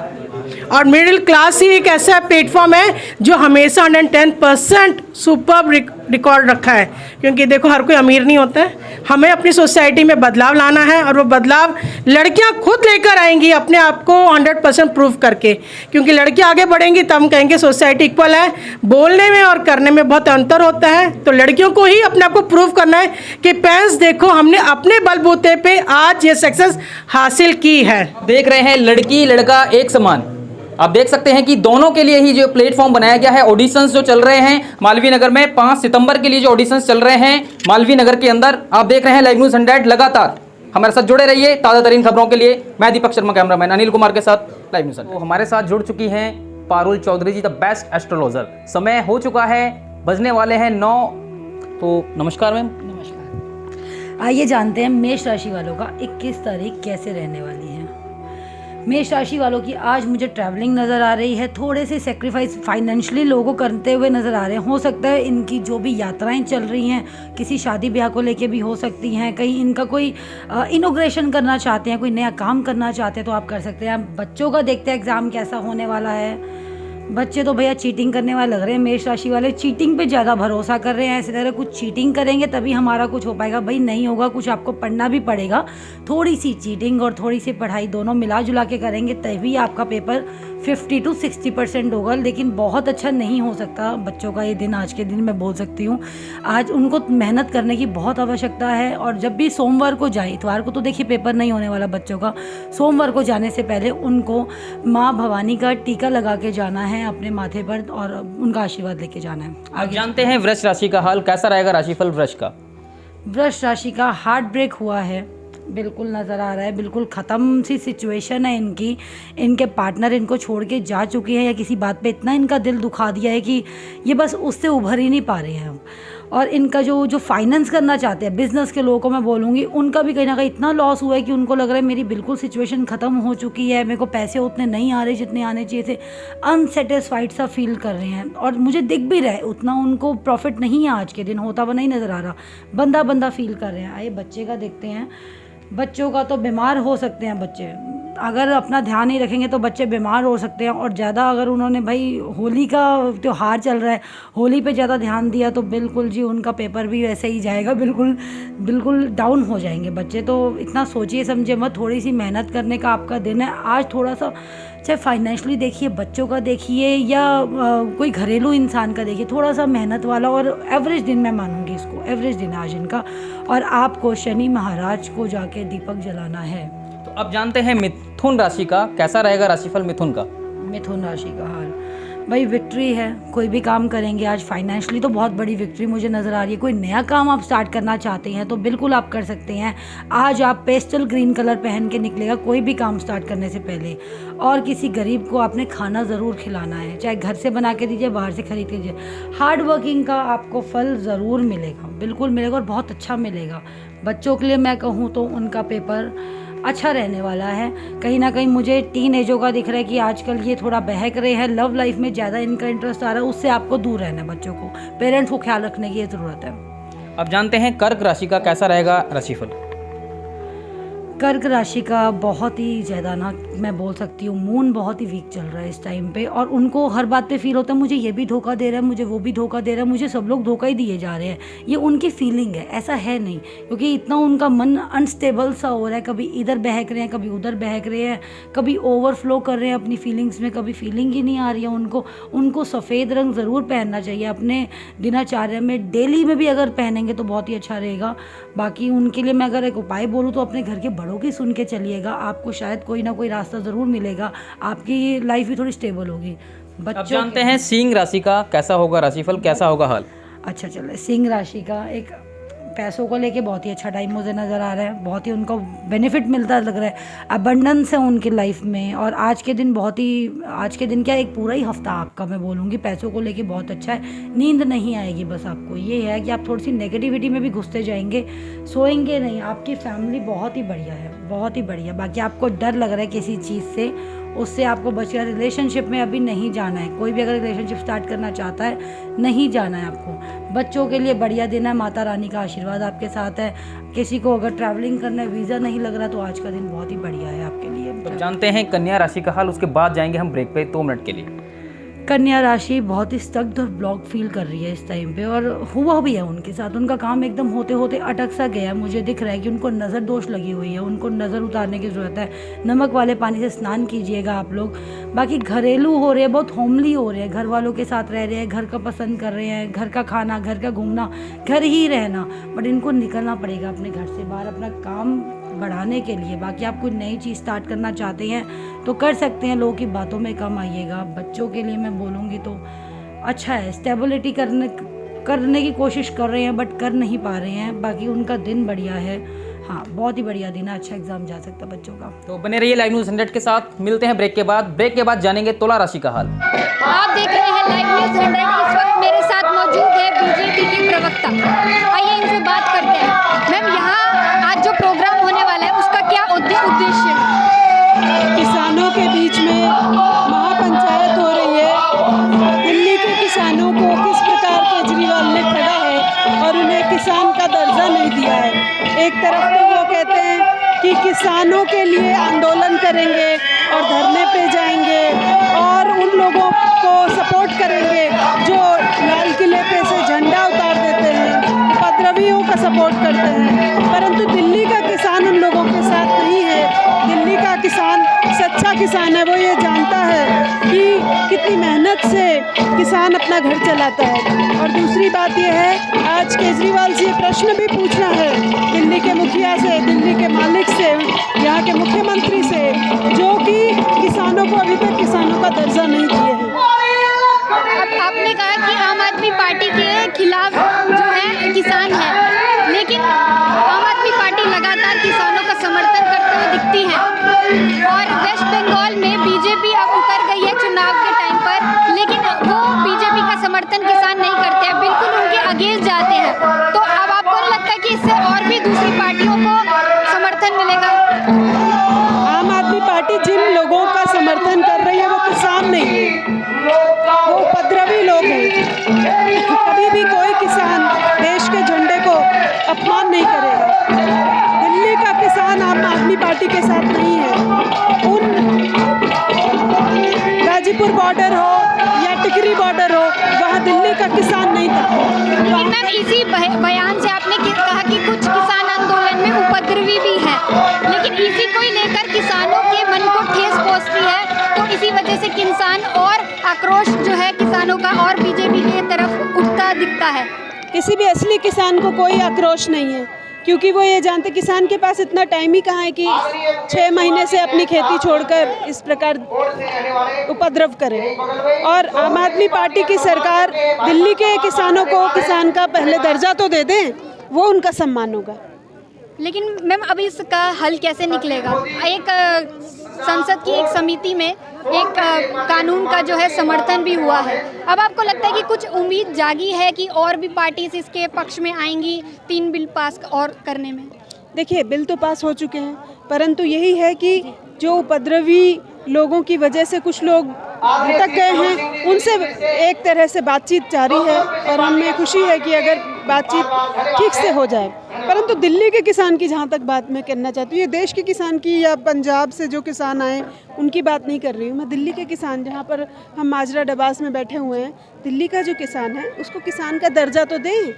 और मिडिल क्लास ही एक ऐसा प्लेटफॉर्म है जो हमेशा 110% सुपर्ब रिकॉर्ड रखा है, क्योंकि देखो हर कोई अमीर नहीं होता है। हमें अपनी सोसाइटी में बदलाव लाना है, और वो बदलाव लड़कियां खुद लेकर आएंगी अपने आप को 100% प्रूव करके, क्योंकि लड़कियां आगे बढ़ेंगी तब हम कहेंगे सोसाइटी इक्वल है। बोलने में और करने में बहुत अंतर होता है, तो लड़कियों को ही अपने आप को प्रूव करना है कि पेरेंट्स देखो हमने अपने बलबूते पे आज ये सक्सेस हासिल की है। देख रहे हैं लड़की लड़का एक समान, आप देख सकते हैं कि दोनों के लिए ही जो प्लेटफॉर्म बनाया गया है। ऑडिशंस जो चल रहे हैं मालवीय नगर में, 5 सितंबर के लिए जो ऑडिशंस चल रहे हैं मालवीय नगर के अंदर, आप देख रहे हैं लाइव न्यूज़ 100 लगातार हमारे साथ जुड़े रहिए ताज़ा तरीन खबरों के लिए। मैं दीपक शर्मा, कैमरामैन अनिल कुमार के साथ लाइव न्यूज़। तो हमारे साथ जुड़ चुकी हैं पारुल चौधरी जी, द बेस्ट एस्ट्रोलॉजर। समय हो चुका है, बजने वाले हैं 9। तो नमस्कार मैम। आइए जानते हैं मेष राशि वालों का 21 तारीख कैसे रहने वाली है। मेष राशि वालों की आज मुझे ट्रैवलिंग नज़र आ रही है, थोड़े से सेक्रीफाइस फाइनेंशियली लोगों को करते हुए नज़र आ रहे हैं। हो सकता है इनकी जो भी यात्राएं चल रही हैं किसी शादी ब्याह को लेके भी हो सकती हैं, कहीं इनका कोई इनोग्रेशन करना चाहते हैं, कोई नया काम करना चाहते हैं तो आप कर सकते हैं। बच्चों का देखते हैं एग्ज़ाम कैसा होने वाला है। बच्चे तो भैया चीटिंग करने वाले लग रहे हैं। मेष राशि वाले चीटिंग पे ज़्यादा भरोसा कर रहे हैं, ऐसे तरह कुछ चीटिंग करेंगे तभी हमारा कुछ हो पाएगा। भाई नहीं होगा, कुछ आपको पढ़ना भी पड़ेगा। थोड़ी सी चीटिंग और थोड़ी सी पढ़ाई दोनों मिला जुला के करेंगे तभी आपका पेपर 50 to 60% होगा, लेकिन बहुत अच्छा नहीं हो सकता बच्चों का ये दिन। आज के दिन मैं बोल सकती हूँ आज उनको मेहनत करने की बहुत आवश्यकता है। और जब भी सोमवार को जाए, इतवार को तो देखिए पेपर नहीं होने वाला बच्चों का, सोमवार को जाने से पहले उनको माँ भवानी का टीका लगा के जाना है अपने माथे पर और उनका आशीर्वाद लेके जाना है। आप जानते हैं वृष राशि का हाल कैसा रहेगा, राशिफल वृष का। वृष राशि का हार्ट ब्रेक हुआ है, बिल्कुल नज़र आ रहा है, बिल्कुल ख़त्म सी सिचुएशन है इनकी। इनके पार्टनर इनको छोड़ के जा चुके हैं या किसी बात पे इतना इनका दिल दुखा दिया है कि ये बस उससे उभर ही नहीं पा रहे हैं। और इनका जो फाइनेंस करना चाहते हैं, बिज़नेस के लोगों को मैं बोलूँगी, उनका भी कहीं ना कहीं इतना लॉस हुआ है कि उनको लग रहा है मेरी बिल्कुल सिचुएशन ख़त्म हो चुकी है, मेरे को पैसे उतने नहीं आ रहे जितने आने चाहिए थे। अनसेटिस्फाइड सा फील कर रहे हैं और मुझे दिख भी रहा है उतना उनको प्रॉफिट नहीं है आज के दिन, होता हुआ नहीं नज़र आ रहा, बंदा फील कर रहे हैं। आइए बच्चे का देखते हैं। बच्चों का तो बीमार हो सकते हैं बच्चे, अगर अपना ध्यान नहीं रखेंगे तो बच्चे बीमार हो सकते हैं। और ज़्यादा अगर उन्होंने भाई होली का त्यौहार चल रहा है, होली पे ज़्यादा ध्यान दिया तो बिल्कुल जी उनका पेपर भी वैसे ही जाएगा, बिल्कुल डाउन हो जाएंगे बच्चे। तो इतना सोचिए समझे मत, थोड़ी सी मेहनत करने का आपका दिन है आज। थोड़ा सा चाहे फाइनेंशियली देखिए, बच्चों का देखिए या कोई घरेलू इंसान का देखिए, थोड़ा सा मेहनत वाला और एवरेज दिन मैं मानूंगी इसको, एवरेज दिन आज इनका। और आपको शनि महाराज को जाके दीपक जलाना है। तो अब जानते हैं मिथुन राशि का कैसा रहेगा, राशिफल मिथुन का। मिथुन राशि का हाल भाई विक्ट्री है, कोई भी काम करेंगे आज फाइनेंशियली तो बहुत बड़ी विक्ट्री मुझे नज़र आ रही है। कोई नया काम आप स्टार्ट करना चाहते हैं तो बिल्कुल आप कर सकते हैं। आज आप पेस्टल ग्रीन कलर पहन के निकलेगा कोई भी काम स्टार्ट करने से पहले। और किसी गरीब को आपने खाना ज़रूर खिलाना है, चाहे घर से बना के दीजिए, बाहर से खरीद के दीजिए। हार्ड वर्किंग का आपको फल ज़रूर मिलेगा, बिल्कुल मिलेगा और बहुत अच्छा मिलेगा। बच्चों के लिए मैं कहूँ तो उनका पेपर अच्छा रहने वाला है। कहीं ना कहीं मुझे टीनेजों का दिख रहा है कि आजकल ये थोड़ा बहक रहे हैं, लव लाइफ में ज़्यादा इनका इंटरेस्ट आ रहा है, उससे आपको दूर रहना है। बच्चों को, पेरेंट्स को ख्याल रखने की ज़रूरत है। अब जानते हैं कर्क राशि का कैसा रहेगा राशिफल। कर्क राशि का बहुत ही ज़्यादा ना मैं बोल सकती हूँ मून बहुत ही वीक चल रहा है इस टाइम पे। और उनको हर बात पे फील होता है मुझे ये भी धोखा दे रहा है, मुझे वो भी धोखा दे रहा है, मुझे सब लोग धोखा ही दिए जा रहे हैं। ये उनकी फीलिंग है, ऐसा है नहीं, क्योंकि इतना उनका मन अनस्टेबल सा हो रहा है। कभी इधर बहक रहे हैं, कभी उधर बहक रहे हैं, कभी ओवरफ्लो कर रहे हैं अपनी फीलिंग्स में, कभी फीलिंग ही नहीं आ रही है उनको सफ़ेद रंग ज़रूर पहनना चाहिए अपने दिनचर्या में। डेली में भी अगर पहनेंगे तो बहुत ही अच्छा रहेगा। बाकी उनके लिए मैं अगर एक उपाय बोलूँ तो अपने घर के बड़ों की सुन के चलिएगा, आपको शायद कोई ना कोई रास्ता ज़रूर मिलेगा, आपकी लाइफ भी थोड़ी स्टेबल होगी। अब जानते हैं सिंह राशि का कैसा होगा राशिफल, कैसा होगा हाल। अच्छा चले, सिंह राशि का एक पैसों को लेके बहुत ही अच्छा टाइम मुझे नज़र आ रहा है, बहुत ही उनको बेनिफिट मिलता लग रहा है, अबंडेंस है उनकी लाइफ में। और आज के दिन क्या एक पूरा ही हफ्ता आपका मैं बोलूँगी पैसों को लेके बहुत अच्छा है। नींद नहीं आएगी, बस आपको ये है कि आप थोड़ी सी नेगेटिविटी में भी घुसते जाएंगे, सोएंगे नहीं। आपकी फैमिली बहुत ही बढ़िया है, बहुत ही बढ़िया। बाकी आपको डर लग रहा है किसी चीज़ से, उससे आपको बचना। रिलेशनशिप में अभी नहीं जाना है, कोई भी अगर रिलेशनशिप स्टार्ट करना चाहता है नहीं जाना है आपको। बच्चों के लिए बढ़िया दिन है, माता रानी का आशीर्वाद आपके साथ है। किसी को अगर ट्रैवलिंग करना है, वीज़ा नहीं लग रहा तो आज का दिन बहुत ही बढ़िया है आपके लिए। तो जानते हैं कन्या राशि का हाल, उसके बाद जाएंगे हम ब्रेक पे 2 मिनट के लिए। कन्या राशि बहुत ही स्तब्ध और ब्लॉक फील कर रही है इस टाइम पे, और हुआ भी है उनके साथ। उनका काम एकदम होते होते अटक सा गया है। मुझे दिख रहा है कि उनको नज़र दोष लगी हुई है, उनको नज़र उतारने की ज़रूरत है। नमक वाले पानी से स्नान कीजिएगा आप लोग। बाकी घरेलू हो रहे हैं, बहुत होमली हो रहे हैं, घर वालों के साथ रह रहे हैं, घर का पसंद कर रहे हैं, घर का खाना, घर का घूमना, घर ही रहना। बट इनको निकलना पड़ेगा अपने घर से बाहर अपना काम बढ़ाने के लिए। बाकी आप कोई नई चीज़ स्टार्ट करना चाहते हैं तो कर सकते हैं, लोगों की बातों में कम आइएगा। बच्चों के लिए मैं बोलूँगी तो अच्छा है, स्टेबिलिटी करने की कोशिश कर रहे हैं बट कर नहीं पा रहे हैं। बाकी उनका दिन बढ़िया है, हाँ बहुत ही बढ़िया दिन है, अच्छा एग्ज़ाम जा सकता बच्चों का। तो बने रहिए लाइव न्यूज़ 100 के साथ, मिलते हैं ब्रेक के बाद। ब्रेक के बाद जानेंगे तुला राशि का हाल। आप देख रहे हैं लाइव न्यूज़ 100। इस वक्त मेरे साथ मौजूद है बीजेपी की प्रवक्ता, आइए इनसे बात करते हैं। मैम, यहाँ आज जो प्रोग्राम होने वाला है उसका क्या उद्देश्य है? किसानों के बीच में महापंचायत हो रही है। दिल्ली के किसानों को किस प्रकार केजरीवाल ने ठगा है और उन्हें किसान का दर्जा नहीं दिया है। एक तरफ तो वो कहते हैं कि किसानों के लिए आंदोलन करेंगे और धरने पे जाएंगे और उन लोगों को सपोर्ट करेंगे जो लाल किले पे से झंडा उतार देते हैं, उपद्रवियों का सपोर्ट करते हैं, परंतु दिल्ली का किसान उन लोगों के साथ नहीं है। दिल्ली का किसान सच्चा किसान है, वो ये जानता है कि कितनी मेहनत से किसान अपना घर चलाता है। और दूसरी बात यह है, आज केजरीवाल से प्रश्न भी पूछना है दिल्ली के मुखिया से, दिल्ली के मालिक से, यहाँ के मुख्यमंत्री से, जो कि किसानों को अभी तक किसानों का दर्जा नहीं दिए हैं। अब आपने कहा कि आम आदमी पार्टी के खिलाफ जो है किसान है, लेकिन आम आदमी पार्टी लगातार किसानों का समर्थन करते हुए दिखती है और वेस्ट बंगाल में बीजेपी अब उतर गई है चुनाव के टाइम पर, लेकिन वो बीजेपी का समर्थन किसान नहीं करते हैं, बिल्कुल उनके अगेंस्ट जाते हैं। तो अब आपको नहीं लगता कि इससे और भी दूसरी पार्टियों को समर्थन मिलेगा? आम आदमी पार्टी जिन लोगों का समर्थन कर रही है वो किसान नहीं है, वो उपद्रवी लोग हैं। कभी भी कोई किसान देश के झंडे को अपमान नहीं करेगा। दिल्ली का किसान आम आदमी पार्टी के साथ नहीं है। उन गाजीपुर बॉर्डर हो या टिकरी बॉर्डर हो, वहाँ दिल्ली का किसान नहीं था। लेकिन मैम, इसी बयान से आपने कहा कि कुछ किसान आंदोलन में उपद्रवी भी हैं, लेकिन इसी को ही लेकर किसानों के मन को ठेस पहुंचती है, तो इसी वजह से किसान और आक्रोश जो है किसानों का और बीजेपी की तरफ उठता दिखता है। किसी भी असली किसान को कोई आक्रोश नहीं है, क्योंकि वो ये जानते किसान के पास इतना टाइम ही कहाँ है कि 6 महीने से अपनी खेती छोड़कर इस प्रकार उपद्रव करे। और आम आदमी पार्टी की सरकार दिल्ली के किसानों को किसान का पहले दर्जा तो दे दें, वो उनका सम्मान होगा। लेकिन मैम, अब इसका हल कैसे निकलेगा? एक संसद की एक समिति में एक कानून का जो है समर्थन भी हुआ है। अब आपको लगता है कि कुछ उम्मीद जागी है कि और भी पार्टीज इसके पक्ष में आएंगी 3 बिल पास और करने में? देखिए, बिल तो पास हो चुके हैं, परंतु यही है कि जो उपद्रवी लोगों की वजह से कुछ लोग भटक गए हैं, उनसे एक तरह से बातचीत जारी है और हमें खुशी है कि अगर बातचीत ठीक से हो जाए। परंतु दिल्ली के किसान की जहाँ तक बात मैं करना चाहती हूँ, ये देश के किसान की या पंजाब से जो किसान आए उनकी बात नहीं कर रही हूँ मैं। दिल्ली के किसान, जहाँ पर हम माजरा डबास में बैठे हुए हैं, दिल्ली का जो किसान है उसको किसान का दर्जा तो दें।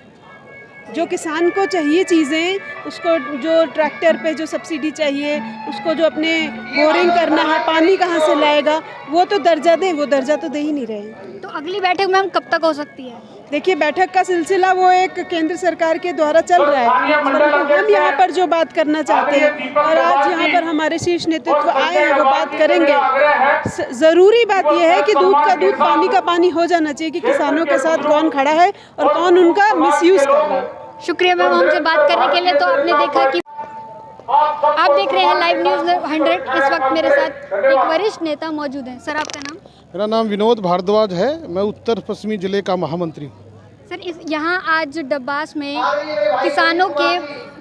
जो किसान को चाहिए चीज़ें, उसको जो ट्रैक्टर पे जो सब्सिडी चाहिए, उसको जो अपने बोरिंग करना है, पानी कहाँ से लाएगा, वो तो दर्जा दें। वो दर्जा तो दे ही नहीं रहे। तो अगली बैठक मैम कब तक हो सकती है? देखिए, बैठक का सिलसिला वो एक केंद्र सरकार के द्वारा चल रहा है, परंतु हम यहाँ पर जो बात करना चाहते हैं और आज यहाँ पर हमारे शीर्ष नेतृत्व आए हैं वो बात करेंगे। ज़रूरी बात यह है कि दूध का दूध, पानी का पानी हो जाना चाहिए कि किसानों के साथ कौन खड़ा है और कौन उनका मिसयूज़ कर रहा है। शुक्रिया मैम हमसे बात करने के लिए। तो आपने देखा कि आप देख रहे हैं लाइव न्यूज़ 100। इस वक्त मेरे साथ एक वरिष्ठ नेता मौजूद हैं। सर, आपका नाम? मेरा नाम विनोद भारद्वाज है, मैं उत्तर पश्चिमी जिले का महामंत्री हूँ। सर, इस यहाँ आज डब्बास में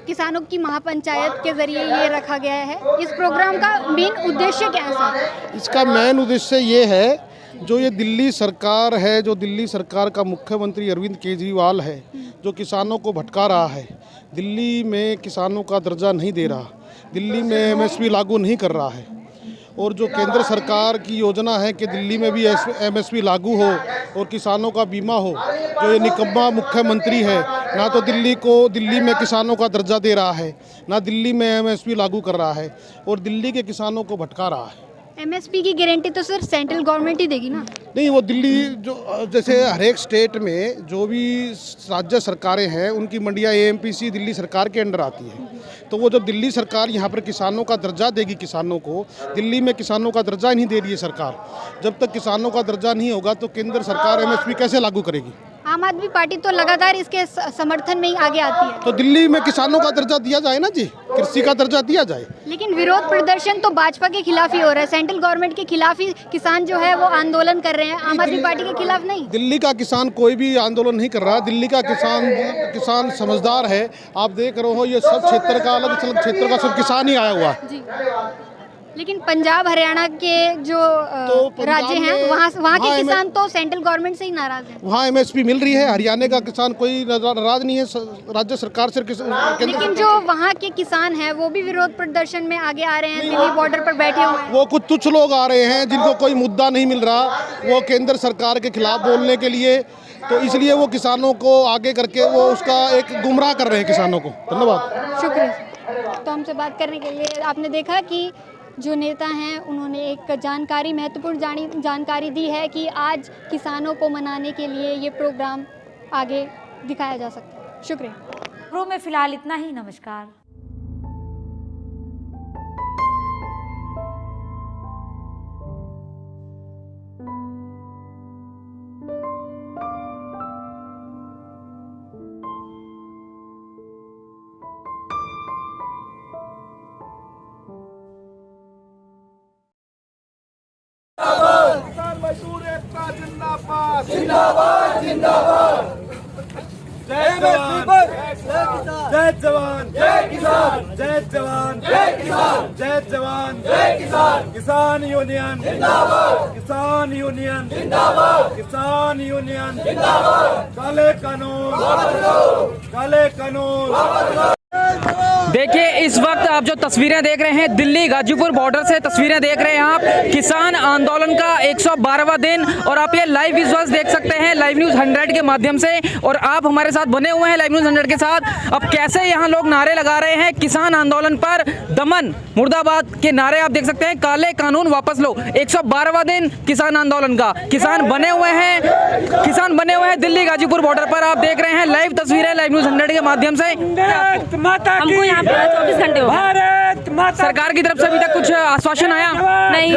किसानों की महापंचायत के जरिए ये रखा गया है। इस प्रोग्राम का मेन उद्देश्य क्या है सर? इसका मेन उद्देश्य ये है, जो ये दिल्ली सरकार है, जो दिल्ली सरकार का मुख्यमंत्री अरविंद केजरीवाल है, जो किसानों को भटका रहा है, दिल्ली में किसानों का दर्जा नहीं दे रहा, दिल्ली में एमएसपी लागू नहीं कर रहा है, और जो केंद्र सरकार की योजना है कि दिल्ली में भी एमएसपी लागू हो और किसानों का बीमा हो, जो ये निकम्मा मुख्यमंत्री है, ना तो दिल्ली में किसानों का दर्जा दे रहा है, ना दिल्ली में एमएसपी लागू कर रहा है, और दिल्ली के किसानों को भटका रहा है। एमएसपी की गारंटी तो सर सेंट्रल गवर्नमेंट ही देगी ना? नहीं, वो दिल्ली जो जैसे हर एक स्टेट में जो भी राज्य सरकारें हैं उनकी मंडियाँ एएमपीसी दिल्ली सरकार के अंडर आती है। तो वो जब दिल्ली सरकार यहाँ पर किसानों का दर्जा देगी किसानों को, दिल्ली में किसानों का दर्जा नहीं दे रही है सरकार, जब तक किसानों का दर्जा नहीं होगा तो केंद्र सरकार एमएसपी कैसे लागू करेगी? आम आदमी पार्टी तो लगातार इसके समर्थन में ही आगे आती है। तो दिल्ली में किसानों का दर्जा दिया जाए ना जी, कृषि का दर्जा दिया जाए। लेकिन विरोध प्रदर्शन तो भाजपा के खिलाफ ही हो रहा है, सेंट्रल गवर्नमेंट के खिलाफ ही किसान जो है वो आंदोलन कर रहे हैं, आम आदमी पार्टी के खिलाफ नहीं। दिल्ली का किसान कोई भी आंदोलन नहीं कर रहा। दिल्ली का किसान समझदार है। आप देख रहे हो ये सब क्षेत्र का अलग अलग क्षेत्र का सब किसान ही आया हुआ है। लेकिन पंजाब हरियाणा के जो राज्य हैं वहाँ के किसान तो सेंट्रल गवर्नमेंट से ही नाराज हैं। वहाँ MSP मिल रही है, हरियाणा का किसान कोई नाराज नहीं है राज्य सरकार से। लेकिन जो वहाँ के किसान हैं वो भी विरोध प्रदर्शन में आगे आ रहे हैं, दिल्ली बॉर्डर पर बैठे हुए हैं। वो कुछ तुच्छ लोग आ रहे हैं जिनको कोई मुद्दा नहीं मिल रहा, वो केंद्र सरकार के खिलाफ बोलने के लिए, तो इसलिए वो किसानों को आगे करके वो उसका एक गुमराह कर रहे हैं किसानों को। धन्यवाद, शुक्रिया। तो हमसे बात करने के लिए आपने देखा कि जो नेता हैं उन्होंने एक जानकारी, महत्वपूर्ण जानकारी दी है कि आज किसानों को मनाने के लिए ये प्रोग्राम आगे दिखाया जा सकता है। शुक्रिया। खबरों में फिलहाल इतना ही। नमस्कार। किसान मजदूर एकता जिंदाबाद जिंदाबाद जिंदाबाद। जय जवान जय जवान जय किसान, जय जवान जय किसान, जय जवान जय किसान। किसान यूनियन जिंदाबाद, किसान यूनियन जिंदाबाद, किसान यूनियन जिंदाबाद। काले कानून, काले कानून। देखिए इस वक्त आप जो तस्वीरें देख रहे हैं दिल्ली गाजीपुर बॉर्डर से तस्वीरें देख रहे हैं आप, किसान आंदोलन का 112वां दिन, और आप ये लाइव विजुअल्स देख सकते हैं लाइव न्यूज़ 100 के माध्यम से, और आप हमारे साथ बने हुए हैं लाइव न्यूज़ 100 के साथ। अब कैसे यहाँ लोग नारे लगा रहे हैं किसान आंदोलन पर, दमन मुर्दाबाद के नारे आप देख सकते हैं, काले कानून वापस लो। 112वां दिन किसान आंदोलन का, किसान बने हुए हैं दिल्ली गाजीपुर बॉर्डर पर। आप देख रहे हैं लाइव तस्वीरें लाइव न्यूज़ 100 के माध्यम से। हमको यहाँ पे 24 घंटे हो गए। सरकार की तरफ से अभी तक कुछ आश्वासन आया नहीं,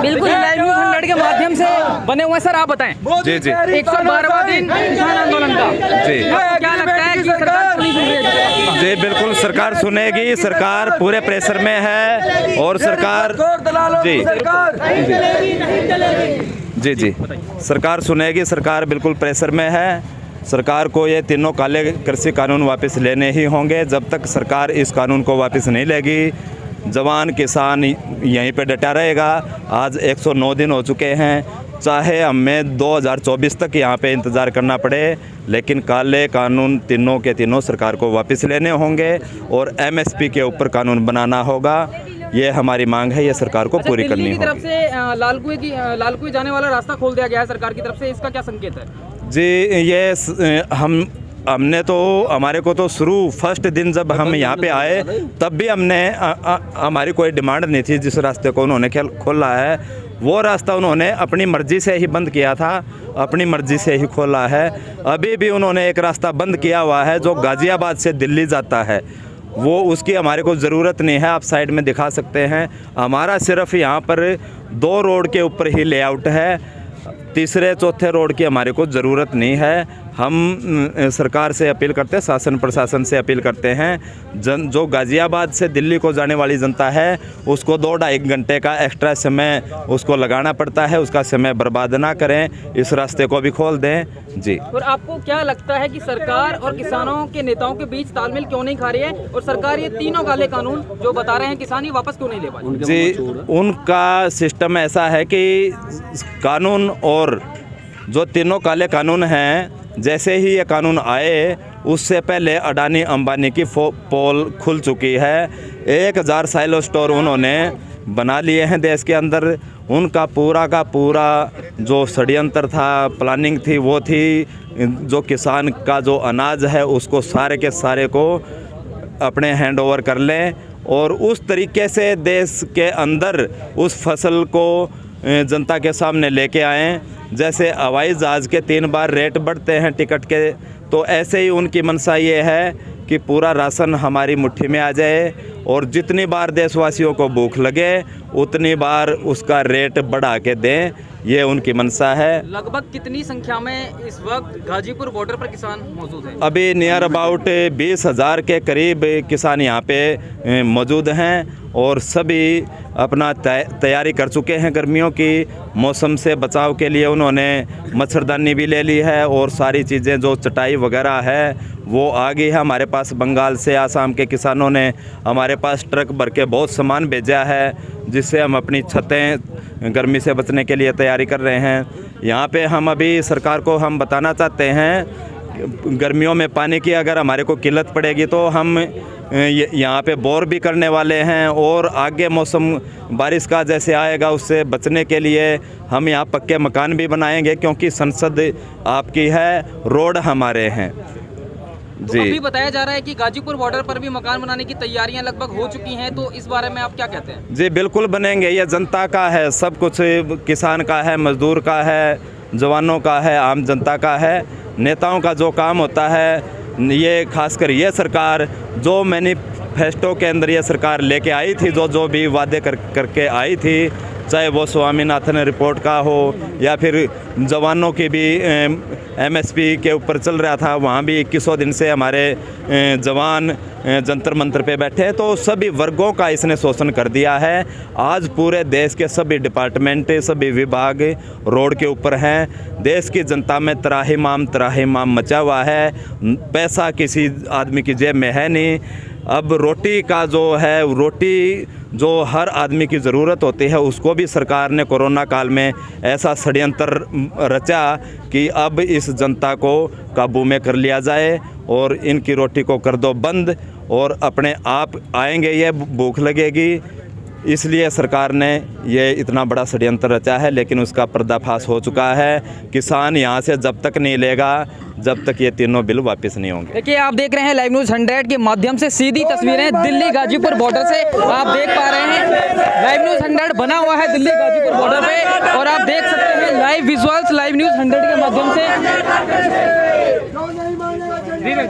बिल्कुल। लाइव न्यूज़ 100 के माध्यम से बने हुए सर, आप बताएं। जी जी 112वां दिन किसान आंदोलन का, जी क्या लगता है कि सरकार सुनी सुन? जी बिल्कुल सरकार सुनेगी, सरकार पूरे प्रेशर में है और सरकार जी जी सरकार सुनेगी, सरकार बिल्कुल प्रेशर में है। सरकार को ये तीनों काले कृषि कानून वापस लेने ही होंगे। जब तक सरकार इस कानून को वापस नहीं लेगी, जवान किसान यहीं पे डटा रहेगा। आज 109 दिन हो चुके हैं, चाहे हमें 2024 तक यहाँ पे इंतज़ार करना पड़े, लेकिन काले कानून तीनों के तीनों सरकार को वापस लेने होंगे और MSP के ऊपर कानून बनाना होगा। ये हमारी मांग है, ये सरकार को पूरी करनी होगी। दिल्ली की तरफ से लालकुई जाने वाला रास्ता खोल दिया गया है सरकार की तरफ से, इसका क्या संकेत है? जी ये हमने तो हमारे को तो फर्स्ट दिन जब हम यहाँ पे आए तब भी हमारी कोई डिमांड नहीं थी। जिस रास्ते को उन्होंने खोला है वो रास्ता उन्होंने अपनी मर्ज़ी से ही बंद किया था, अपनी मर्ज़ी से ही खोला है। अभी भी उन्होंने एक रास्ता बंद किया हुआ है जो गाज़ियाबाद से दिल्ली जाता है, वो उसकी हमारे को ज़रूरत नहीं है। आप साइड में दिखा सकते हैं, हमारा सिर्फ यहाँ पर 2 रोड के ऊपर ही लेआउट है, तीसरे चौथे रोड की हमारे को ज़रूरत नहीं है। हम सरकार से अपील करते हैं, शासन प्रशासन से अपील करते हैं, जो गाज़ियाबाद से दिल्ली को जाने वाली जनता है उसको 2-2.5 घंटे का एक्स्ट्रा समय उसको लगाना पड़ता है, उसका समय बर्बाद ना करें, इस रास्ते को भी खोल दें। जी। और आपको क्या लगता है कि सरकार और किसानों के नेताओं के बीच तालमेल क्यों नहीं खा रही है, और सरकार ये तीनों काले कानून जो बता रहे हैं किसान, ये वापस क्यों नहीं ले पाए? जी उनका सिस्टम ऐसा है कि कानून और जो तीनों काले कानून हैं, जैसे ही ये कानून आए उससे पहले अडानी अंबानी की पोल खुल चुकी है। 1000 साइलो स्टोर उन्होंने बना लिए हैं देश के अंदर। उनका पूरा का पूरा जो षड्यंत्र था, प्लानिंग थी, वो थी जो किसान का जो अनाज है उसको सारे के सारे को अपने हैंड ओवर कर लें और उस तरीके से देश के अंदर उस फसल को जनता के सामने लेके आएँ। जैसे हवाई जहाज़ के 3 बार रेट बढ़ते हैं टिकट के, तो ऐसे ही उनकी मंशा ये है कि पूरा राशन हमारी मुट्ठी में आ जाए और जितनी बार देशवासियों को भूख लगे उतनी बार उसका रेट बढ़ा के दें, ये उनकी मंशा है। लगभग कितनी संख्या में इस वक्त गाजीपुर बॉर्डर पर किसान मौजूद हैं? अभी नियर अबाउट 20,000 के करीब किसान यहाँ पे मौजूद हैं और सभी अपना तैयारी कर चुके हैं। गर्मियों की मौसम से बचाव के लिए उन्होंने मच्छरदानी भी ले ली है और सारी चीज़ें जो चटाई वगैरह है वो आ गई है हमारे पास। बंगाल से आसाम के किसानों ने हमारे पास ट्रक भर के बहुत सामान भेजा है, जिससे हम अपनी छतें गर्मी से बचने के लिए तैयारी कर रहे हैं। यहाँ पे हम अभी सरकार को हम बताना चाहते हैं, गर्मियों में पानी की अगर हमारे को किल्लत पड़ेगी तो हम यहाँ पे बोर भी करने वाले हैं और आगे मौसम बारिश का जैसे आएगा उससे बचने के लिए हम यहाँ पक्के मकान भी बनाएंगे, क्योंकि संसद आपकी है, रोड हमारे हैं। तो अभी बताया जा रहा है कि गाजीपुर बॉर्डर पर भी मकान बनाने की तैयारियां लगभग हो चुकी हैं, तो इस बारे में आप क्या कहते हैं? जी बिल्कुल बनेंगे, ये जनता का है, सब कुछ किसान का है, मजदूर का है, जवानों का है, आम जनता का है। नेताओं का जो काम होता है ये खासकर ये सरकार जो मैनिफेस्टो के अंदर ये सरकार लेके आई थी, जो भी वादे करके आई थी, चाहे वो स्वामीनाथन रिपोर्ट का हो या फिर जवानों की भी MSP के ऊपर चल रहा था, वहाँ भी 2100 दिन से हमारे जवान जंतर मंतर पे बैठे हैं। तो सभी वर्गों का इसने शोषण कर दिया है। आज पूरे देश के सभी डिपार्टमेंट, सभी विभाग रोड के ऊपर हैं। देश की जनता में त्राहिमाम मचा हुआ है, पैसा किसी आदमी की जेब में है नहीं। अब रोटी का जो है, रोटी जो हर आदमी की ज़रूरत होती है, उसको भी सरकार ने कोरोना काल में ऐसा षड्यंत्र रचा कि अब इस जनता को काबू में कर लिया जाए और इनकी रोटी को कर दो बंद और अपने आप आएंगे, ये भूख लगेगी। इसलिए सरकार ने ये इतना बड़ा षड्यंत्र रचा है, लेकिन उसका पर्दाफाश हो चुका है। किसान यहाँ से जब तक नहीं लेगा जब तक ये तीनों बिल वापस नहीं होंगे। देखिए, आप देख रहे हैं लाइव न्यूज़ 100 के माध्यम से सीधी तस्वीरें दिल्ली गाजीपुर बॉर्डर से आप देख पा रहे हैं। लाइव न्यूज़ 100 बना हुआ है दिल्ली गाजीपुर बॉर्डर पे और आप देख सकते हैं लाइव विजुअल्स लाइव न्यूज़ 100 के माध्यम से।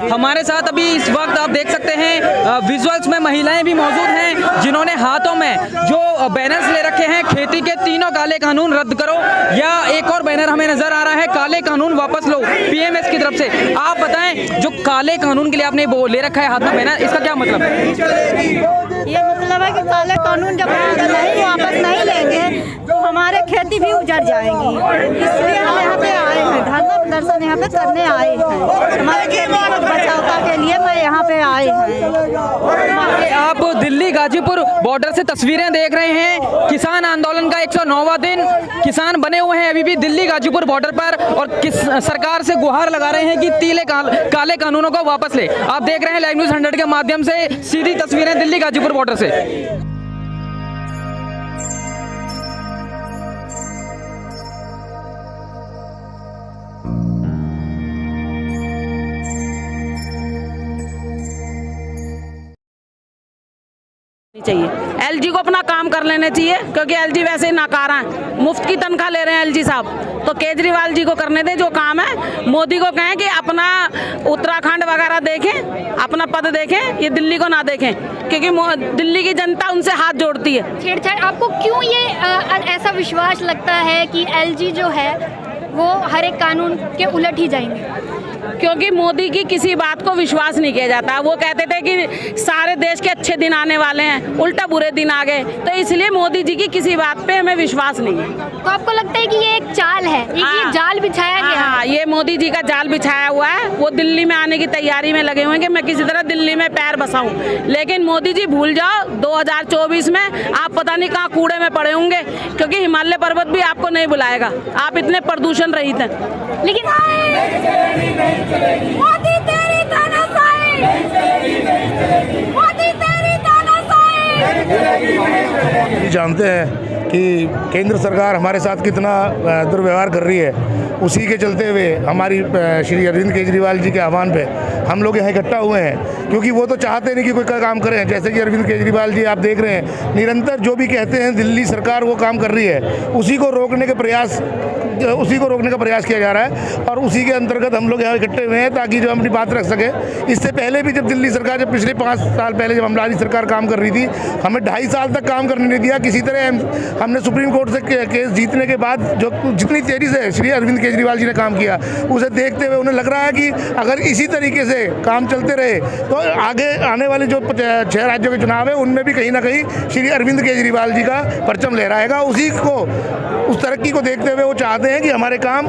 हमारे साथ अभी इस वक्त आप देख सकते हैं विजुअल्स में महिलाएं भी मौजूद हैं, जिन्होंने हाथों में जो बैनर्स ले रखे हैं, खेती के तीनों काले कानून रद्द करो, या एक और बैनर हमें नजर आ रहा है, काले कानून वापस लो, PMS की तरफ से। आप बताएं, जो काले कानून के लिए आपने वो ले रखा है हाथ में बैनर, इसका क्या मतलब है? ये मतलब है कि काले कानून जब नहीं वापस नहीं लेंगे तो हमारे खेती भी उजड़ जाएंगी, इसलिए हम यहाँ पे आए हैं, धरना प्रदर्शन यहाँ पे करने आए हैं, हमारे खेती को बचाव के लिए मैं यहाँ पे आए हैं। आप दिल्ली गाजीपुर बॉर्डर से तस्वीरें देख रहे हैं, किसान आंदोलन का 109वां दिन, किसान बने हुए हैं अभी भी दिल्ली गाजीपुर बॉर्डर पर और सरकार से गुहार लगा रहे हैं कि काले कानूनों को वापस ले। आप देख रहे हैं लाइव न्यूज़ 100 के माध्यम से सीधी तस्वीरें दिल्ली गाजीपुर बॉर्डर से। चाहिए LG को अपना काम कर लेने चाहिए, क्योंकि LG वैसे ही नाकारा है, मुफ्त की तनख्वाह ले रहे हैं LG साहब। तो केजरीवाल जी को करने दें जो काम है, मोदी को कहें कि अपना उत्तराखंड वगैरह देखें, अपना पद देखें, ये दिल्ली को ना देखें, क्योंकि दिल्ली की जनता उनसे हाथ जोड़ती है। छेड़छाड़ आपको क्यों ये ऐसा विश्वास लगता है कि LG जो है वो हर एक कानून के उलट ही जाएंगे? क्योंकि मोदी की किसी बात को विश्वास नहीं किया जाता। वो कहते थे कि सारे देश के अच्छे दिन आने वाले हैं, उल्टा बुरे दिन आ गए, तो इसलिए मोदी जी की किसी बात पे हमें विश्वास नहीं है। तो आपको लगता है कि ये एक चाल है, ये जाल बिछाया गया है? हाँ, ये मोदी जी का जाल बिछाया हुआ है। वो दिल्ली में आने की तैयारी में लगे हुए हैं कि मैं किसी तरह दिल्ली में पैर बसाऊं, लेकिन मोदी जी भूल जाओ, 2024 में आप पता नहीं कहाँ कूड़े में पड़े होंगे, क्योंकि हिमालय पर्वत भी आपको नहीं बुलाएगा, आप इतने प्रदूषण रहित हैं। लेकिन मोदी तेरी तानाशाही, मोदी तेरी तानाशाही। जानते हैं कि केंद्र सरकार हमारे साथ कितना दुर्व्यवहार कर रही है, उसी के चलते हुए हमारी श्री अरविंद केजरीवाल जी के आह्वान पे हम लोग यहाँ इकट्ठा हुए हैं, क्योंकि वो तो चाहते नहीं कि कोई काम करें। जैसे कि अरविंद केजरीवाल जी आप देख रहे हैं, निरंतर जो भी कहते हैं दिल्ली सरकार वो काम कर रही है, उसी को रोकने के प्रयास उसी को रोकने का प्रयास किया जा रहा है और उसी के अंतर्गत हम लोग यहाँ इकट्ठे हुए हैं ताकि जो अपनी बात रख सके। इससे पहले भी जब दिल्ली सरकार, जब पिछले 5 साल पहले जब हमारी सरकार काम कर रही थी, हमें 2.5 साल तक काम करने नहीं दिया। किसी तरह हमने सुप्रीम कोर्ट से केस जीतने के बाद जो जितनी तेज़ी से श्री अरविंद केजरीवाल जी ने काम किया, उसे देखते हुए उन्हें लग रहा है कि अगर इसी तरीके से काम चलते रहे तो आगे आने वाले जो 6 राज्यों के चुनाव है उनमें भी कहीं ना कहीं श्री अरविंद केजरीवाल जी का परचम लहराएगा। उसी को, उस तरक्की को देखते हुए वो चाहते हैं कि हमारे काम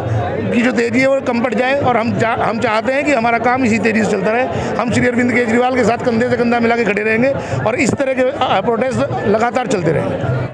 की जो तेज़ी है वो कम पड़ जाए और हम चाहते हैं कि हमारा काम इसी तेज़ी से चलता रहे। हम श्री अरविंद केजरीवाल के साथ कंधे से कंधा मिला के खड़े रहेंगे और इस तरह के प्रोटेस्ट लगातार चलते रहेंगे।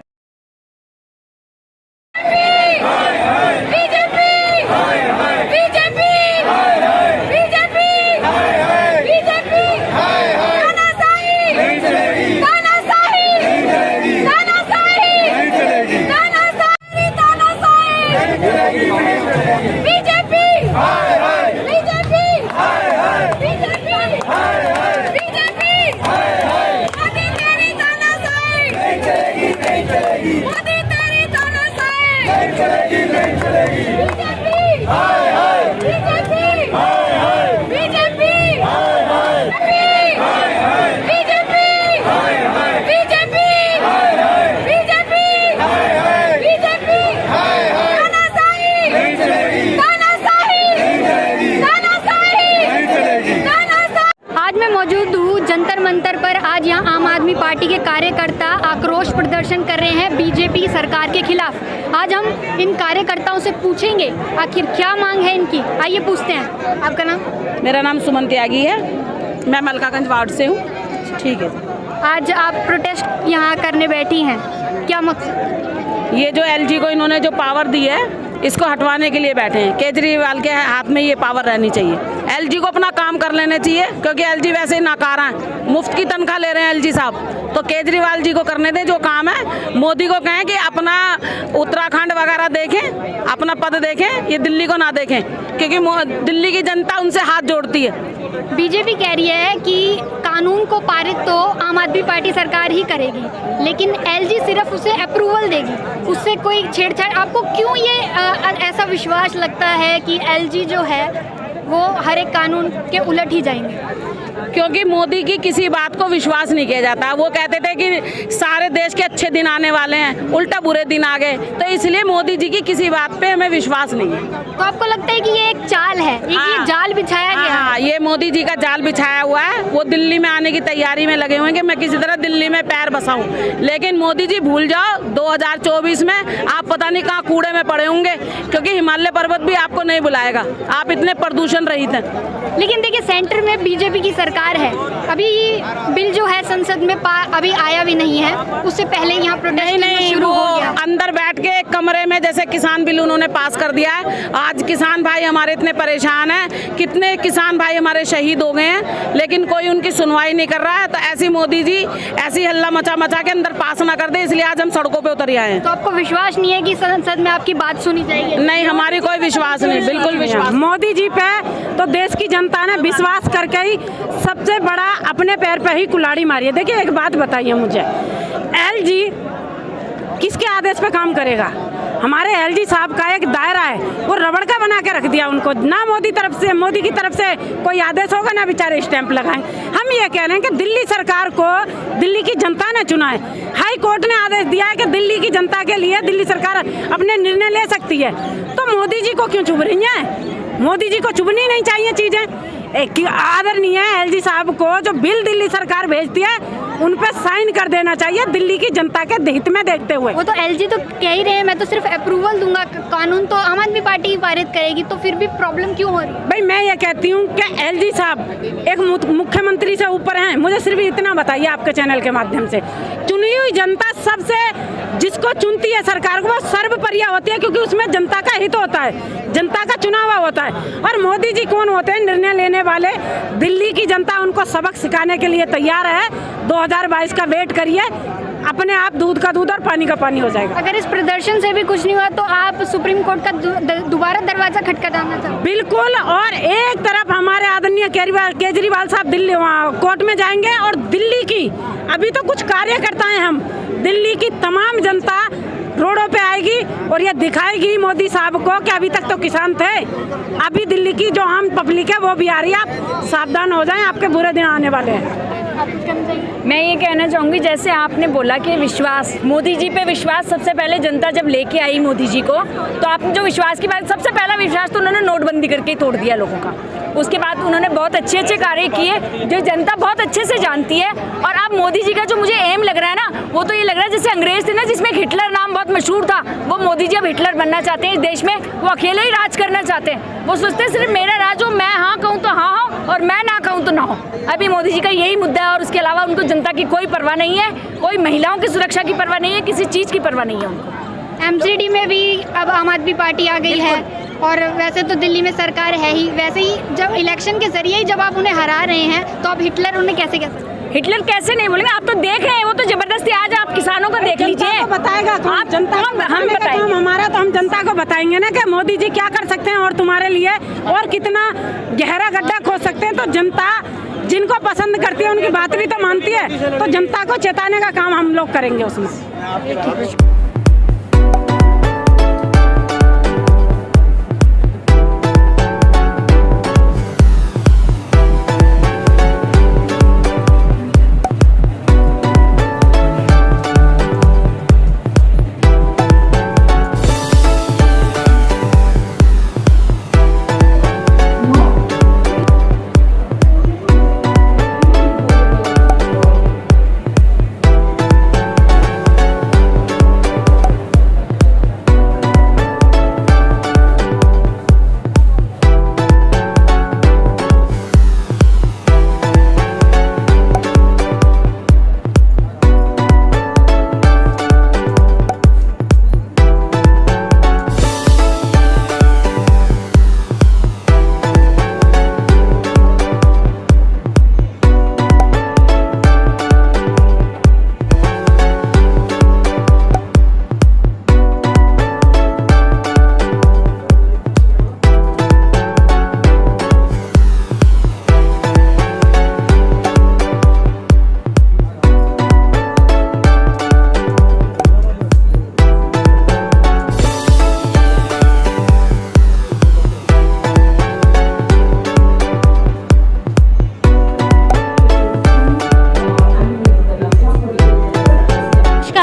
आज यहाँ आम आदमी पार्टी के कार्यकर्ता आक्रोश प्रदर्शन कर रहे हैं बीजेपी सरकार के खिलाफ। आज हम इन कार्यकर्ताओं से पूछेंगे आखिर क्या मांग है इनकी। आइए पूछते हैं। आपका नाम? मेरा नाम सुमन त्यागी है, मैं मलकागंज वार्ड से हूँ। ठीक है। आज आप प्रोटेस्ट यहाँ करने बैठी हैं, क्या मकसद? ये जो एलजी को इन्होंने जो पावर दी है इसको हटवाने के लिए बैठे हैं। केजरीवाल के हाथ में ये पावर रहनी चाहिए। एलजी को अपना काम कर लेने चाहिए क्योंकि एलजी वैसे ही नाकारा है, मुफ्त की तनख्वाह ले रहे हैं एलजी साहब। तो केजरीवाल जी को करने दें जो काम है। मोदी को कहें कि अपना उत्तराखंड वगैरह देखें, अपना पद देखें, ये दिल्ली को ना देखें क्योंकि दिल्ली की जनता उनसे हाथ जोड़ती है। बीजेपी कह रही है कि कानून को पारित तो आम आदमी पार्टी सरकार ही करेगी, लेकिन एलजी सिर्फ उसे अप्रूवल देगी, उससे कोई छेड़छाड़। आपको क्यों ये ऐसा विश्वास लगता है कि एलजी जो है वो हर एक कानून के उलट ही जाएंगे? क्योंकि मोदी की किसी बात को विश्वास नहीं किया जाता। वो कहते थे कि सारे देश के अच्छे दिन आने वाले हैं, उल्टा बुरे दिन आ गए, तो इसलिए मोदी जी की किसी बात पे हमें विश्वास नहीं है। तो आपको लगता है कि ये एक चाल है, ये जाल बिछाया गया है? हाँ, ये मोदी जी का जाल बिछाया हुआ है। वो दिल्ली में आने की तैयारी में लगे हुए हैं कि मैं किसी तरह दिल्ली में पैर बसाऊं। लेकिन मोदी जी भूल जाओ, 2024 में आप पता नहीं कहाँ कूड़े में पड़े होंगे क्योंकि हिमालय पर्वत भी आपको नहीं बुलाएगा, आप इतने प्रदूषण रहित हैं। लेकिन देखिए सेंटर में बीजेपी की सरकार है, अभी ये बिल जो है संसद में अभी आया भी नहीं है, उससे पहले यहाँ प्रोटेस्ट शुरू हो गया। अंदर बैठ के एक कमरे में जैसे किसान बिल उन्होंने पास कर दिया है। आज किसान भाई हमारे इतने परेशान हैं, कितने किसान भाई हमारे शहीद हो गए हैं, लेकिन कोई उनकी सुनवाई नहीं कर रहा है। तो ऐसी मोदी जी ऐसी हल्ला मचा मचा के अंदर पास ना कर दे, इसलिए आज हम सड़कों पे उतर आए हैं। तो आपको विश्वास नहीं है कि संसद में आपकी बात सुनी जाएगी? नहीं, हमारी कोई विश्वास नहीं, बिल्कुल विश्वास। मोदी जी पे तो देश की जनता ने विश्वास करके ही सबसे बड़ा अपने पैर पे ही कुल्हाड़ी मारी है। देखिए एक बात बताइए मुझे, एलजी किसके आदेश पे काम करेगा? हमारे एलजी साहब का एक दायरा है, वो रबड़ का बना के रख दिया उनको। ना मोदी की तरफ से कोई आदेश होगा, ना बेचारे स्टैंप लगाएं। हम ये कह रहे हैं कि दिल्ली सरकार को दिल्ली की जनता ने चुना है। हाई कोर्ट ने आदेश दिया है कि दिल्ली की जनता के लिए दिल्ली सरकार अपने निर्णय ले सकती है। तो मोदी जी को क्यों चुभ रही है? मोदी जी को चुभनी नहीं चाहिए चीज़ें। एक आदरणीय है एलजी साहब को जो बिल दिल्ली सरकार भेजती है उन पे साइन कर देना चाहिए दिल्ली की जनता के हित में देखते हुए। वो तो एलजी तो कह ही रहे हैं मैं तो सिर्फ अप्रूवल दूंगा, कानून तो आम आदमी पार्टी ही पारित करेगी, तो फिर भी प्रॉब्लम क्यों हो रही है? भाई मैं ये कहती हूँ कि एलजी साहब एक मुख्यमंत्री से ऊपर हैं। मुझे सिर्फ इतना बताइए आपके चैनल के माध्यम से, चुनी हुई जनता सबसे जिसको चुनती है सरकार को वो सर्वप्रिय होती है क्योंकि उसमें जनता का हित होता है, जनता का चुनाव होता है। और मोदी जी कौन होते हैं? निर्णय लेने वाले। दिल्ली की जनता उनको सबक सिखाने के लिए तैयार है। 2022 का वेट करिए, अपने आप दूध का दूध और पानी का पानी हो जाएगा। अगर इस प्रदर्शन से भी कुछ नहीं हुआ तो आप सुप्रीम कोर्ट का दोबारा दरवाजा खटखटाना चाहते? बिल्कुल। और एक तरफ हमारे आदरणीय केजरीवाल साहब दिल्ली कोर्ट में जाएंगे और दिल्ली की अभी तो कुछ कार्यकर्ता हैं हम, दिल्ली की तमाम जनता रोडों पे आएगी और ये दिखाएगी मोदी साहब को कि अभी तक तो किसान थे, अभी दिल्ली की जो आम पब्लिक है वो भी आ रही है। आप सावधान हो जाएं, आपके बुरे दिन आने वाले हैं। मैं ये कहना चाहूँगी, जैसे आपने बोला कि विश्वास, मोदी जी पे विश्वास सबसे पहले जनता जब लेके आई मोदी जी को, तो आपने जो विश्वास की बात, सबसे पहला विश्वास तो उन्होंने नोटबंदी करके ही तोड़ दिया लोगों का। उसके बाद उन्होंने बहुत अच्छे अच्छे कार्य किए जो जनता बहुत अच्छे से जानती है। और अब मोदी जी का जो मुझे एम लग रहा है ना, वो तो ये लग रहा है जैसे अंग्रेज थे ना, जिसमें हिटलर नाम बहुत मशहूर था, वो मोदी जी अब हिटलर बनना चाहते हैं इस देश में। वो अकेले ही राज करना चाहते हैं। वो सोचते हैं सिर्फ मेरा राज हो, मैं हाँ कहूँ तो हाँ हो और मैं ना कहूँ तो ना हो। अभी मोदी जी का यही मुद्दा है और उसके अलावा उनको जनता की कोई परवाह नहीं है, कोई महिलाओं की सुरक्षा की परवाह नहीं है, किसी चीज़ की परवाह नहीं है उनको। एमसीडी में भी अब आम आदमी पार्टी आ गई है और वैसे तो दिल्ली में सरकार है ही, वैसे ही जब इलेक्शन के जरिए ही जब आप उन्हें हरा रहे हैं तो अब हिटलर उन्हें कैसे कह सकते हैं? हिटलर कैसे नहीं बोलेंगे, आप तो देख रहे हैं, वो तो जबरदस्ती। आज आप किसानों को देख लीजिए, बताएगा आप जनता हम बताएंगे, हमारा तो हम जनता को बताएंगे ना कि मोदी जी क्या कर सकते हैं और तुम्हारे लिए और कितना गहरा गड्ढा खोद सकते हैं। तो जनता जिनको पसंद करती है उनकी बात भी तो मानती है, तो जनता को चेताने का काम हम लोग करेंगे उसमें।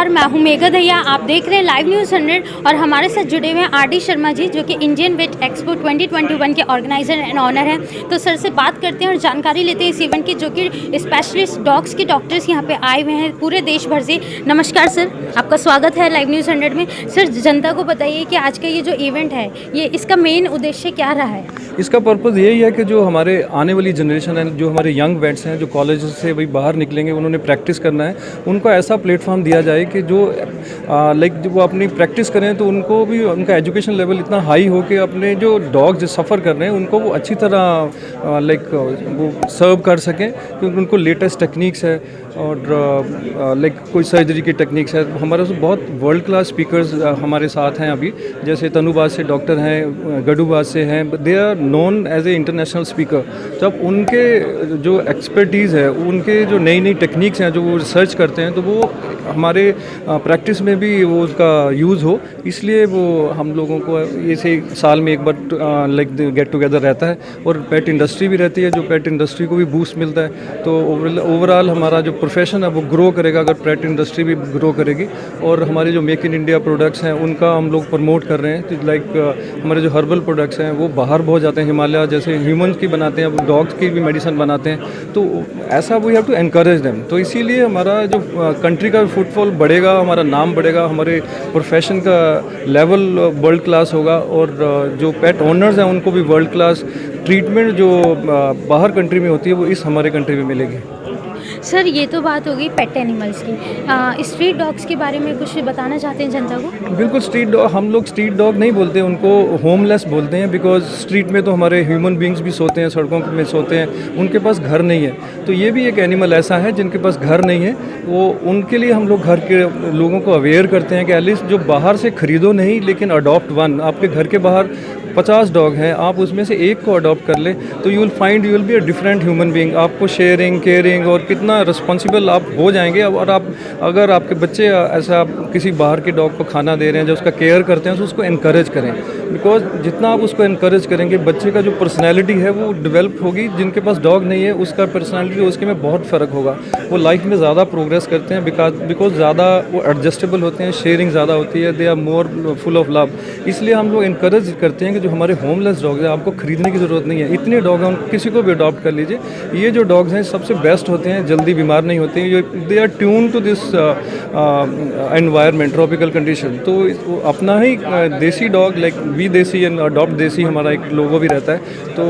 मैं हूं मेघा दहिया, आप देख रहे हैं लाइव न्यूज़ 100 और हमारे साथ जुड़े हुए हैं आर.डी. शर्मा जी जो कि इंडियन वेट एक्सपो 2021 के ऑर्गेनाइजर एंड ऑनर हैं। तो सर से बात करते हैं और जानकारी लेते हैं इस इवेंट की, जो कि स्पेशलिस्ट डॉग्स के डॉक्टर्स यहाँ पे आए हुए हैं पूरे देश भर से। नमस्कार सर, आपका स्वागत है लाइव न्यूज़ 100 में। सर जनता को बताइए कि आज का ये जो इवेंट है, ये इसका मेन उद्देश्य क्या रहा है? इसका पर्पज़ यही है कि जो हमारे आने वाली जनरेशन है, जो हमारे यंग वेट्स हैं, जो कॉलेज से भाई बाहर निकलेंगे, उन्होंने प्रैक्टिस करना है, उनको ऐसा प्लेटफॉर्म दिया जाए कि जो जब वो अपनी प्रैक्टिस करें तो उनको भी उनका एजुकेशन लेवल इतना हाई हो कि अपने जो डॉग्स जो सफ़र कर रहे हैं उनको वो अच्छी तरह वो सर्व कर सकें, क्योंकि उनको लेटेस्ट टेक्निक्स है और कोई सर्जरी की टेक्निक्स है। हमारे से बहुत वर्ल्ड क्लास स्पीकर्स हमारे साथ हैं अभी, जैसे तनुबाद से डॉक्टर हैं, गडूबाद से हैं, they are known as a international speaker. जब उनके जो एक्सपर्टीज़ है, उनके जो नई नई टेक्निक्स हैं जो वो रिसर्च करते हैं, तो वो हमारे प्रैक्टिस में भी वो उसका यूज़ हो, इसलिए वो हम लोगों को ऐसे साल में एक बार गेट टुगेदर रहता है। और पेट इंडस्ट्री भी रहती है, जो पेट इंडस्ट्री को भी बूस्ट मिलता है। तो ओवरऑल हमारा जो प्रोफेशन है वो ग्रो करेगा अगर पेट इंडस्ट्री भी ग्रो करेगी। और हमारे जो मेक इन इंडिया प्रोडक्ट्स हैं उनका हम लोग प्रमोट कर रहे हैं। तो हमारे जो हर्बल प्रोडक्ट्स हैं वो बाहर बहुत जाते हैं, हिमालय जैसे ह्यूमन्स की बनाते हैं, डॉग्स की भी मेडिसिन बनाते हैं। तो ऐसा we have to encourage them. तो इसीलिए हमारा जो कंट्री का फुटफॉल बढ़ेगा, हमारा नाम बढ़ेगा, हमारे प्रोफेशन का लेवल वर्ल्ड क्लास होगा और जो पेट ओनर्स हैं उनको भी वर्ल्ड क्लास ट्रीटमेंट जो बाहर कंट्री में होती है वो इस हमारे कंट्री में मिलेगी। सर ये तो बात हो गई पेट एनिमल्स की, स्ट्रीट डॉग्स के बारे में कुछ बताना चाहते हैं जनता को? बिल्कुल, स्ट्रीट डॉग हम लोग स्ट्रीट डॉग नहीं बोलते, उनको होमलेस बोलते हैं। बिकॉज स्ट्रीट में तो हमारे ह्यूमन बींग्स भी सोते हैं, सड़कों में सोते हैं, उनके पास घर नहीं है। तो ये भी एक एनिमल ऐसा है जिनके पास घर नहीं है, वो उनके लिए हम लोग घर के लोगों को अवेयर करते हैं कि एटलीस्ट जो बाहर से ख़रीदो नहीं, लेकिन अडॉप्ट वन। आपके घर के बाहर 50 डॉग हैं, आप उसमें से एक को अडॉप्ट कर ले तो you will be a different human being. आपको शेयरिंग, केयरिंग और कितना रिस्पॉन्सिबल आप हो जाएंगे। और आप अगर आपके बच्चे ऐसा आप किसी बाहर के डॉग को खाना दे रहे हैं जो उसका केयर करते हैं तो उसको इनकरेज करें, बिकॉज जितना आप उसको इनकरेज करेंगे बच्चे का जो पर्सनैलिटी है वो डेवलप होगी। जिनके पास डॉग नहीं है उसका पर्सनैलिटी उसके में बहुत फ़र्क होगा, वो लाइफ में ज़्यादा प्रोग्रेस करते हैं बिकॉज ज़्यादा वो एडजस्टेबल होते हैं, शेयरिंग ज़्यादा होती है, they are more full of love. इसलिए हम लोग इनकरेज करते हैं कि जो हमारे होमलेस डॉग्स हैं आपको ख़रीदने की ज़रूरत नहीं है, इतने डॉग हैं किसी को भी अडॉप्ट कर लीजिए। ये जो डॉग्स हैं सबसे बेस्ट होते हैं, जल्दी बीमार नहीं होते हैं, they are tune to this environment, tropical condition. तो अपना ही desi dog like we desi and adopt desi हमारा एक लोगो भी रहता है, तो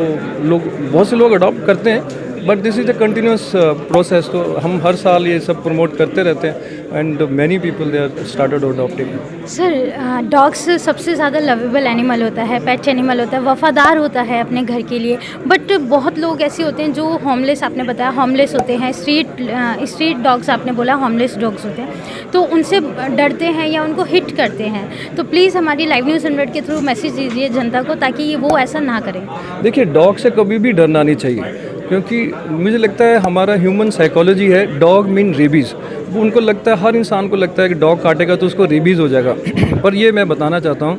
लोग बहुत से लोग अडॉप्ट करते हैं, but this is a continuous process. तो हम हर साल ये सब प्रमोट करते रहते हैं and many people they are started adopting. Sir dogs सबसे ज़्यादा लवेबल एनिमल होता है, पेट एनिमल होता है, वफ़ादार होता है अपने घर के लिए। बट बहुत लोग ऐसे होते हैं जो होमलेस, आपने बताया होमलेस होते हैं, स्ट्रीट डॉग्स आपने बोला होमलेस डॉग्स होते हैं, तो उनसे डरते हैं या उनको हिट करते हैं। तो प्लीज़ हमारी लाइव न्यूज़ 100 के थ्रू मैसेज दीजिए जनता को ताकि ये वो ऐसा ना करें। देखिए, डॉग से कभी भी डरना नहीं चाहिए, क्योंकि मुझे लगता है हमारा ह्यूमन साइकोलॉजी है, डॉग मीन रेबीज़। वो उनको लगता है, हर इंसान को लगता है कि डॉग काटेगा तो उसको रेबीज़ हो जाएगा। पर ये मैं बताना चाहता हूँ,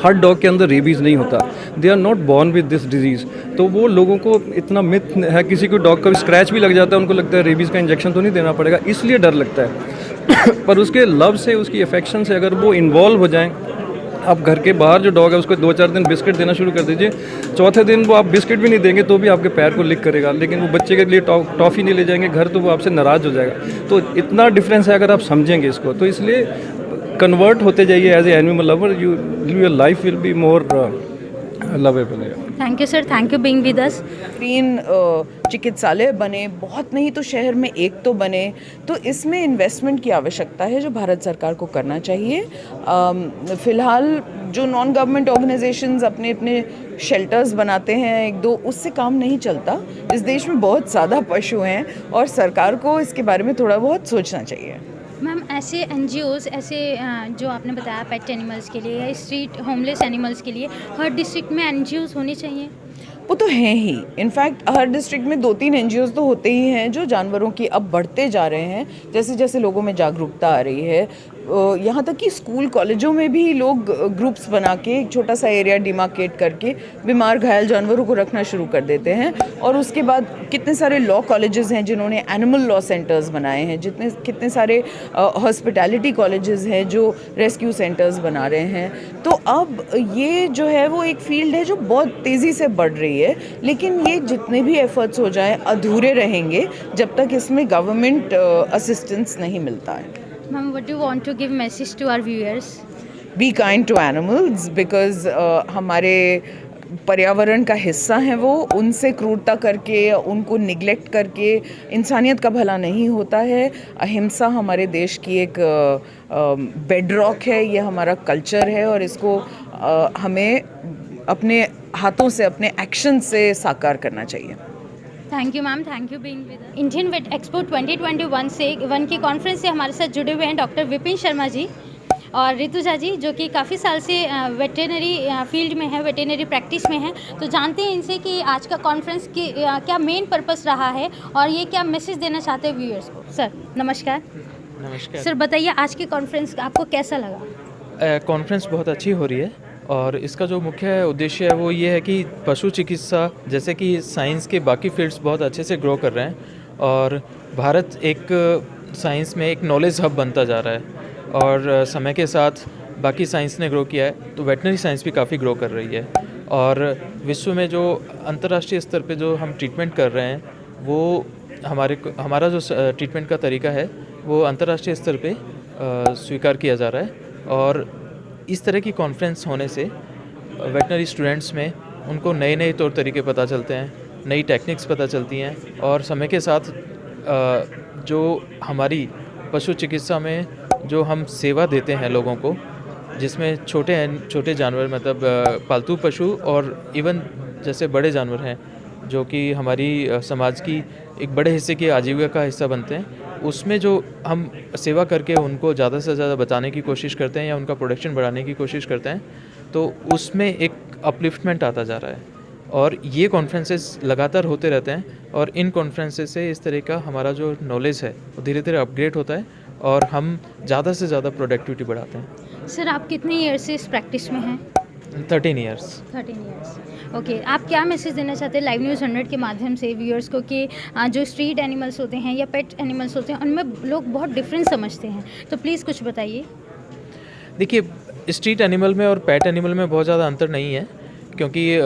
हर डॉग के अंदर रेबीज़ नहीं होता, they are not born with this disease. तो वो लोगों को इतना मिथ है, किसी को डॉग का स्क्रैच भी लग जाता है उनको लगता है रेबीज़ का इंजेक्शन तो नहीं देना पड़ेगा, इसलिए डर लगता है। पर उसके लव से, उसकी अफेक्शन से अगर वो इन्वॉल्व हो जाएँ, आप घर के बाहर जो डॉग है उसको 2-4 दिन बिस्किट देना शुरू कर दीजिए, चौथे दिन वो आप बिस्किट भी नहीं देंगे तो भी आपके पैर को लिक करेगा, लेकिन वो बच्चे के लिए टॉफ़ी नहीं ले जाएंगे घर तो वो आपसे नाराज़ हो जाएगा। तो इतना डिफरेंस है अगर आप समझेंगे इसको, तो इसलिए कन्वर्ट होते जाइए as a animal lover, your life will be more lovable. Thank you sir, thank you being with us. 3 चिकित्सालय बने, बहुत नहीं तो शहर में 1 तो बने, तो इसमें इन्वेस्टमेंट की आवश्यकता है जो भारत सरकार को करना चाहिए। फ़िलहाल जो नॉन गवर्नमेंट ऑर्गेनाइजेशंस अपने अपने शेल्टर्स बनाते हैं 1-2, उससे काम नहीं चलता। इस देश में बहुत ज़्यादा पशु हैं और सरकार को इसके बारे में थोड़ा बहुत सोचना चाहिए। मैम, ऐसे NGOs, ऐसे जो आपने बताया पेट एनिमल्स के लिए या स्ट्रीट होमलेस एनिमल्स के लिए हर डिस्ट्रिक्ट में NGOs होने चाहिए? वो तो हैं ही, इनफैक्ट हर डिस्ट्रिक्ट में 2-3 NGOs तो होते ही हैं जो जानवरों की अब बढ़ते जा रहे हैं, जैसे जैसे लोगों में जागरूकता आ रही है। यहाँ तक कि स्कूल कॉलेजों में भी लोग ग्रुप्स बना के एक छोटा सा एरिया डिमार्केट करके बीमार घायल जानवरों को रखना शुरू कर देते हैं। और उसके बाद कितने सारे लॉ कॉलेजेस हैं जिन्होंने एनिमल लॉ सेंटर्स बनाए हैं, कितने सारे हॉस्पिटैलिटी कॉलेजेस हैं जो रेस्क्यू सेंटर्स बना रहे हैं। तो अब ये जो है वो एक फील्ड है जो बहुत तेज़ी से बढ़ रही है, लेकिन ये जितने भी एफर्ट्स हो जाएं अधूरे रहेंगे जब तक इसमें गवर्नमेंट असिस्टेंस नहीं मिलता है। Ma'am, what do you want to give message to our viewers? Be kind to animals because हमारे पर्यावरण का हिस्सा है वो, उनसे क्रूरता करके, उनको निगलेक्ट करके इंसानियत का भला नहीं होता है। अहिंसा हमारे देश की एक बेडरॉक है, ये हमारा कल्चर है और इसको हमें अपने हाथों से, अपने एक्शन से साकार करना चाहिए। Thank you ma'am, thank you being with us. Indian wait expo 2021 की कॉन्फ्रेंस से हमारे साथ जुड़े हुए हैं डॉक्टर विपिन शर्मा जी और ऋतुजा जी, जो कि काफ़ी साल से वेटेनरी फील्ड में है, वेटेनरी प्रैक्टिस में है। तो जानते हैं इनसे कि आज का कॉन्फ्रेंस की क्या मेन पर्पस रहा है और ये क्या मैसेज देना चाहते हैं व्यूअर्स को। सर नमस्कार। नमस्कार सर, बताइए आज की कॉन्फ्रेंस आपको कैसा लगा? कॉन्फ्रेंस बहुत अच्छी हो रही है और इसका जो मुख्य उद्देश्य है वो ये है कि पशु चिकित्सा जैसे कि साइंस के बाकी फील्ड्स बहुत अच्छे से ग्रो कर रहे हैं और भारत एक साइंस में एक नॉलेज हब बनता जा रहा है और समय के साथ बाकी साइंस ने ग्रो किया है तो वेटनरी साइंस भी काफ़ी ग्रो कर रही है और विश्व में जो अंतर्राष्ट्रीय स्तर पे जो हम ट्रीटमेंट कर रहे हैं वो हमारा जो ट्रीटमेंट का तरीका है वो अंतर्राष्ट्रीय स्तर पे स्वीकार किया जा रहा है और इस तरह की कॉन्फ्रेंस होने से वेटनरी स्टूडेंट्स में उनको नए नए तौर तरीके पता चलते हैं, नई टेक्निक्स पता चलती हैं और समय के साथ जो हमारी पशु चिकित्सा में जो हम सेवा देते हैं लोगों को, जिसमें छोटे जानवर मतलब पालतू पशु और इवन जैसे बड़े जानवर हैं जो कि हमारी समाज की एक बड़े हिस्से की आजीविका का हिस्सा बनते हैं, उसमें जो हम सेवा करके उनको ज़्यादा से ज़्यादा बचाने की कोशिश करते हैं या उनका प्रोडक्शन बढ़ाने की कोशिश करते हैं तो उसमें एक अपलिफ्टमेंट आता जा रहा है और ये कॉन्फ्रेंसेस लगातार होते रहते हैं और इन कॉन्फ्रेंसेस से इस तरह का हमारा जो नॉलेज है वो धीरे धीरे अपग्रेड होता है और हम ज़्यादा से ज़्यादा प्रोडक्टिविटी बढ़ाते हैं। सर आप कितने ईयर से इस प्रैक्टिस में हैं? 13 ईयर्स। ओके, आप क्या मैसेज देना चाहते हैं लाइव न्यूज़ 100 के माध्यम से व्यूअर्स को कि जो स्ट्रीट एनिमल्स होते हैं या पेट एनिमल्स होते हैं उनमें लोग बहुत डिफरेंस समझते हैं, तो प्लीज़ कुछ बताइए। देखिए, स्ट्रीट एनिमल में और पेट एनिमल में बहुत ज़्यादा अंतर नहीं है, क्योंकि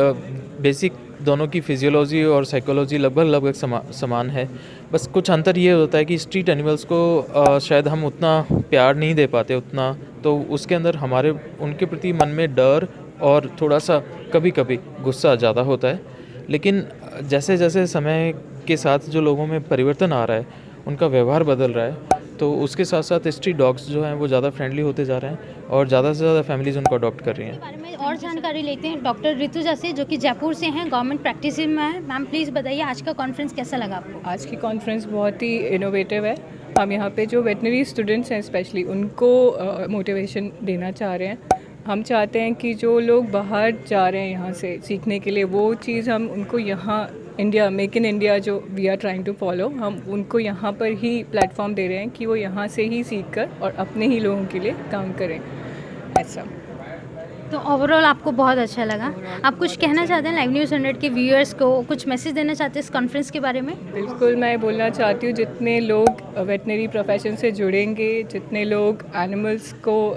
बेसिक दोनों की फिजियोलॉजी और साइकोलॉजी लगभग समान है। बस कुछ अंतर ये होता है कि स्ट्रीट एनिमल्स को शायद हम उतना प्यार नहीं दे पाते उतना, तो उसके अंदर हमारे उनके प्रति मन में डर और थोड़ा सा कभी कभी गुस्सा ज़्यादा होता है। लेकिन जैसे जैसे समय के साथ जो लोगों में परिवर्तन आ रहा है, उनका व्यवहार बदल रहा है, तो उसके साथ साथ स्ट्रीट डॉग्स जो हैं वो ज़्यादा फ्रेंडली होते जा रहे हैं और ज़्यादा से ज़्यादा फैमिलीज़ उनको अडॉप्ट कर रही हैं। बारे में और जानकारी लेते हैं डॉक्टर ऋतुजा से, जो कि जयपुर से हैं, गवर्नमेंट प्रैक्टिस में है। मैम प्लीज़ बताइए आज का कॉन्फ्रेंस कैसा लगा आपको? आज की कॉन्फ्रेंस बहुत ही इनोवेटिव है। हम यहाँ पे जो वेटनरी स्टूडेंट्स हैं स्पेशली उनको मोटिवेशन देना चाह रहे हैं। हम चाहते हैं कि जो लोग बाहर जा रहे हैं यहाँ से सीखने के लिए, वो चीज़ हम उनको यहाँ इंडिया, मेक इन इंडिया जो we are trying to follow, हम उनको यहाँ पर ही प्लेटफॉर्म दे रहे हैं कि वो यहाँ से ही सीख कर और अपने ही लोगों के लिए काम करें, ऐसा। तो ओवरऑल आपको बहुत अच्छा लगा। आप कुछ कहना चाहते हैं लाइव न्यूज़ 100 के व्यूअर्स को, कुछ मैसेज देना चाहते हैं इस कॉन्फ्रेंस के बारे में? बिल्कुल, मैं बोलना चाहती हूँ जितने लोग वेटनरी प्रोफेशन से जुड़ेंगे, जितने लोग एनिमल्स को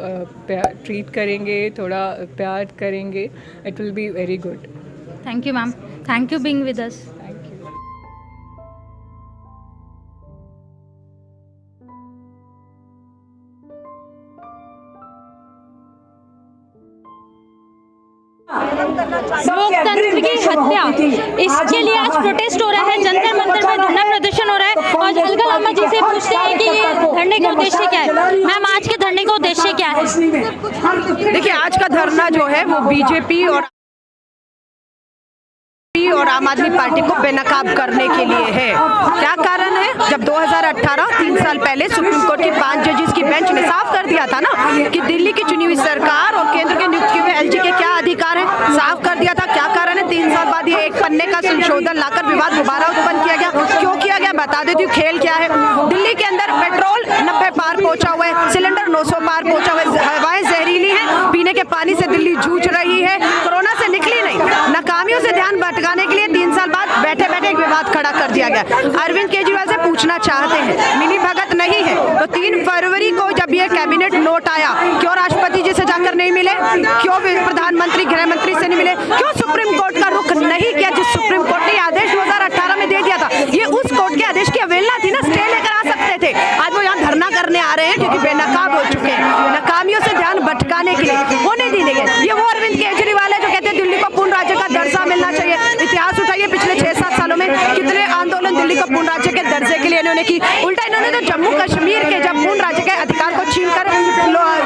ट्रीट करेंगे, थोड़ा प्यार करेंगे, it will be very good. Thank you ma'am, thank you being with अस। लोकतंत्र की हत्या, इसके लिए आज प्रोटेस्ट हो रहा है, जंतर मंतर में धरना प्रदर्शन हो रहा है। और अलका लामा जी से पूछते हैं कि ये धरने का उद्देश्य क्या है। मैम आज के धरने का उद्देश्य क्या है? देखिए, आज का धरना जो है वो बीजेपी और आम आदमी पार्टी को बेनकाब करने के लिए है। क्या कारण है? जब 2018 3 साल पहले सुप्रीम कोर्ट की 5 जजेस की बेंच ने साफ कर दिया था ना कि दिल्ली की चुनी हुई सरकार और केंद्र के नियुक्त किए हुए एलजी के क्या अधिकार है, साफ कर दिया था। क्या कारण है? 3 साल बाद ये एक पन्ने का संशोधन लाकर विवाद दोबारा उत्पन्न किया गया। क्यों किया गया बता देती हूँ। खेल क्या है? दिल्ली के अंदर पेट्रोल 90 पार पहुंचा हुआ है, सिलेंडर 900 पार पहुंचा हुआ है, हवाएं जहरीली है, पीने के पानी से दिल्ली जूझ रही है, कोरोना से निकली नहीं। नाकामियों से ध्यान भटकाने के लिए 3 साल बाद बैठे बैठे एक विवाद खड़ा कर दिया गया। अरविंद केजरीवाल से पूछना चाहते हैं, मिली भगत नहीं है तो 3 फरवरी को जब ये कैबिनेट नोट आया, क्यों राष्ट्रपति जी से जाकर नहीं मिले? क्यों प्रधानमंत्री, गृह मंत्री से नहीं मिले? क्यों सुप्रीम कोर्ट का रुख नहीं किया जिस सुप्रीम कोर्ट ने आदेश 2018 में दे दिया था? ये उस कोर्ट के आदेश की अवहेलना थी ना, स्टे लेकर आ सकते थे। आज वो यहाँ धरना करने आ रहे हैं क्योंकि बेनकाब हो चुके हैं, नाकामियों से ध्यान भटकाने के लिए होने दी गई। ये वो अरविंद केजरीवाल है जो कहते हैं दिल्ली को पूर्ण राज्य का दर्जा मिलना चाहिए। इतिहास उठाइए, पिछले 6-7 सालों में कितने आंदोलन दिल्ली को पूर्ण राज्य के दर्जे के लिए इन्होंने की। उल्टा इन्होंने तो जम्मू कश्मीर के जब पूर्ण राज्य के अधिकार को छीनकर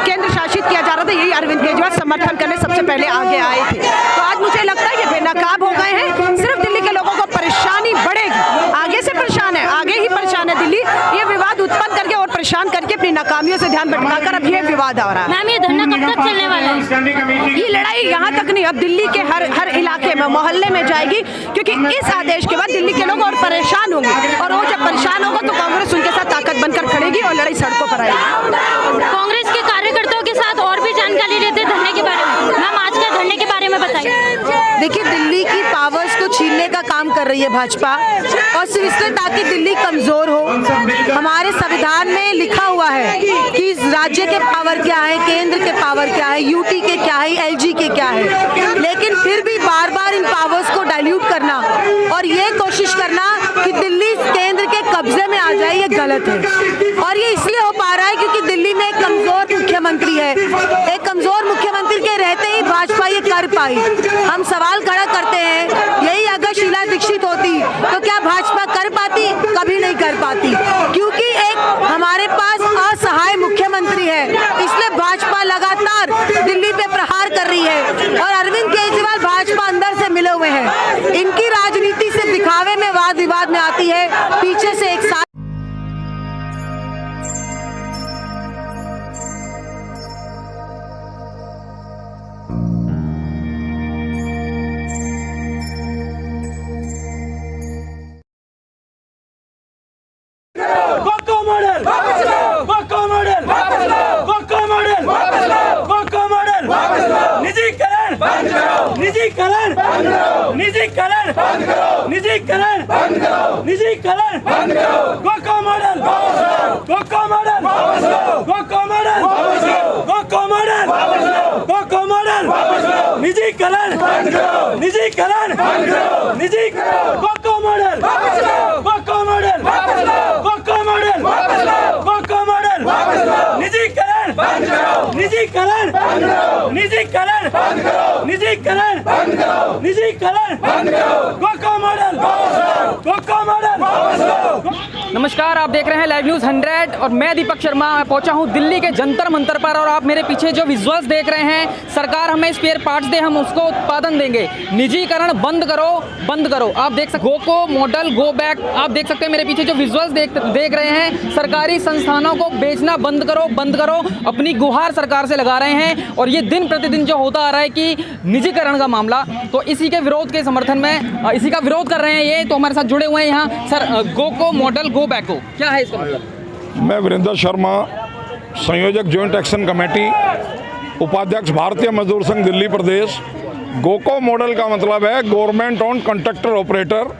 केंद्र शासित किया जा रहा था, यही अरविंद केजरीवाल समर्थन करने सबसे पहले आगे आए थे। तो आज मुझे लगता है ये बेनकाब हो गए हैं। सिर्फ दिल्ली के लोगों को परेशानी बढ़ेगी, आगे से परेशान है, आगे ही परेशान है दिल्ली। ये विवाद उत्पन्न करके और परेशान करके अपनी नाकामियों से ध्यान भटकाकर अब ये विवाद आ रहा है। मैम ये धरना कब तक चलने वाला है? ये लड़ाई यहाँ तक नहीं, अब दिल्ली के हर इलाके में, मोहल्ले में जाएगी, क्योंकि इस आदेश के बाद दिल्ली के लोग और परेशान होंगे और वो जब परेशान होगा तो कांग्रेस उनके साथ ताकत बनकर खड़ेगी और लड़ाई सड़कों पर आएगी। कांग्रेस के कार्यकर्ताओं के साथ और भी जानकारी लेते धरने के बारे में। मैम आज के धरने के बारे में बताइए। देखिए, दिल्ली की पावर्स को छीनने का काम कर रही है भाजपा, और सिर्फ इसलिए ताकि दिल्ली कमजोर हो। हमारे संविधान में लिखा हुआ है कि राज्य के पावर क्या है, केंद्र के पावर क्या है, यूटी के क्या है, एलजी के क्या है, लेकिन फिर भी बार बार इन पावर्स को डाइल्यूट करना और ये कोशिश करना कि दिल्ली केंद्र के कब्जे में आ जाए, ये गलत है। और ये इसलिए हो पा रहा है क्योंकि दिल्ली में एक कमजोर मुख्यमंत्री है। एक कमजोर मुख्यमंत्री के रहते ही भाजपा ये कर पाई। हम सवाल खड़ा करते हैं, यही अगर शीला दीक्षित होती तो क्या भाजपा कर पाती? कभी नहीं कर पाती, क्योंकि एक हमारे पास असहाय मुख्यमंत्री है, इसलिए भाजपा लगातार दिल्ली पे प्रहार कर रही है। और अरविंद केजरीवाल भाजपा अंदर से मिले हुए हैं, इनकी राजनीति से दिखावे में वाद विवाद में आती है, पीछे से एक साथ निजीकरण बंद करो, निजीकरण बंद करो, GOCO model, GOCO model, GOCO model, GOCO model, GOCO model, निजीकरण बंद करो, निजीकरण बंद करो, निजीकरण, GOCO model, GOCO model, GOCO model, GOCO model, निजीकरण बंद करो, निजीकरण बंद करो, निजीकरण बंद करो, निजीकरण बंद करो, निजीकरण बंद करो, गोको मॉडल, गोको मॉडल। नमस्कार, आप देख रहे हैं लाइव न्यूज़ 100 और मैं दीपक शर्मा पहुंचा हूं दिल्ली के जंतर मंतर पर। और आप मेरे पीछे जो विजुअल्स देख रहे हैं, सरकार हमें स्पेयर पार्ट्स दे, हम उसको उत्पादन देंगे, निजीकरण बंद करो, बंद करो। आप देख सकते गोको मॉडल गो बैक, आप देख सकते हैं मेरे पीछे जो विजुअल्स देख रहे हैं, सरकारी संस्थानों को बेचना बंद करो, बंद करो, अपनी गुहार सरकार से लगा रहे हैं। और ये दिन प्रतिदिन जो होता आ रहा है कि निजीकरण का मामला, तो इसी के विरोध के समर्थन में इसी का विरोध कर रहे हैं ये। तो हमारे साथ जुड़े हुए हैं यहाँ सर, गोको मॉडल गो बैक को क्या है इसका मतलब? मैं वीरेंद्र शर्मा, संयोजक जॉइंट एक्शन कमेटी, उपाध्यक्ष भारतीय मजदूर संघ दिल्ली प्रदेश। गोको मॉडल का मतलब है गवर्नमेंट ऑन कॉन्ट्रैक्टर ऑपरेटर।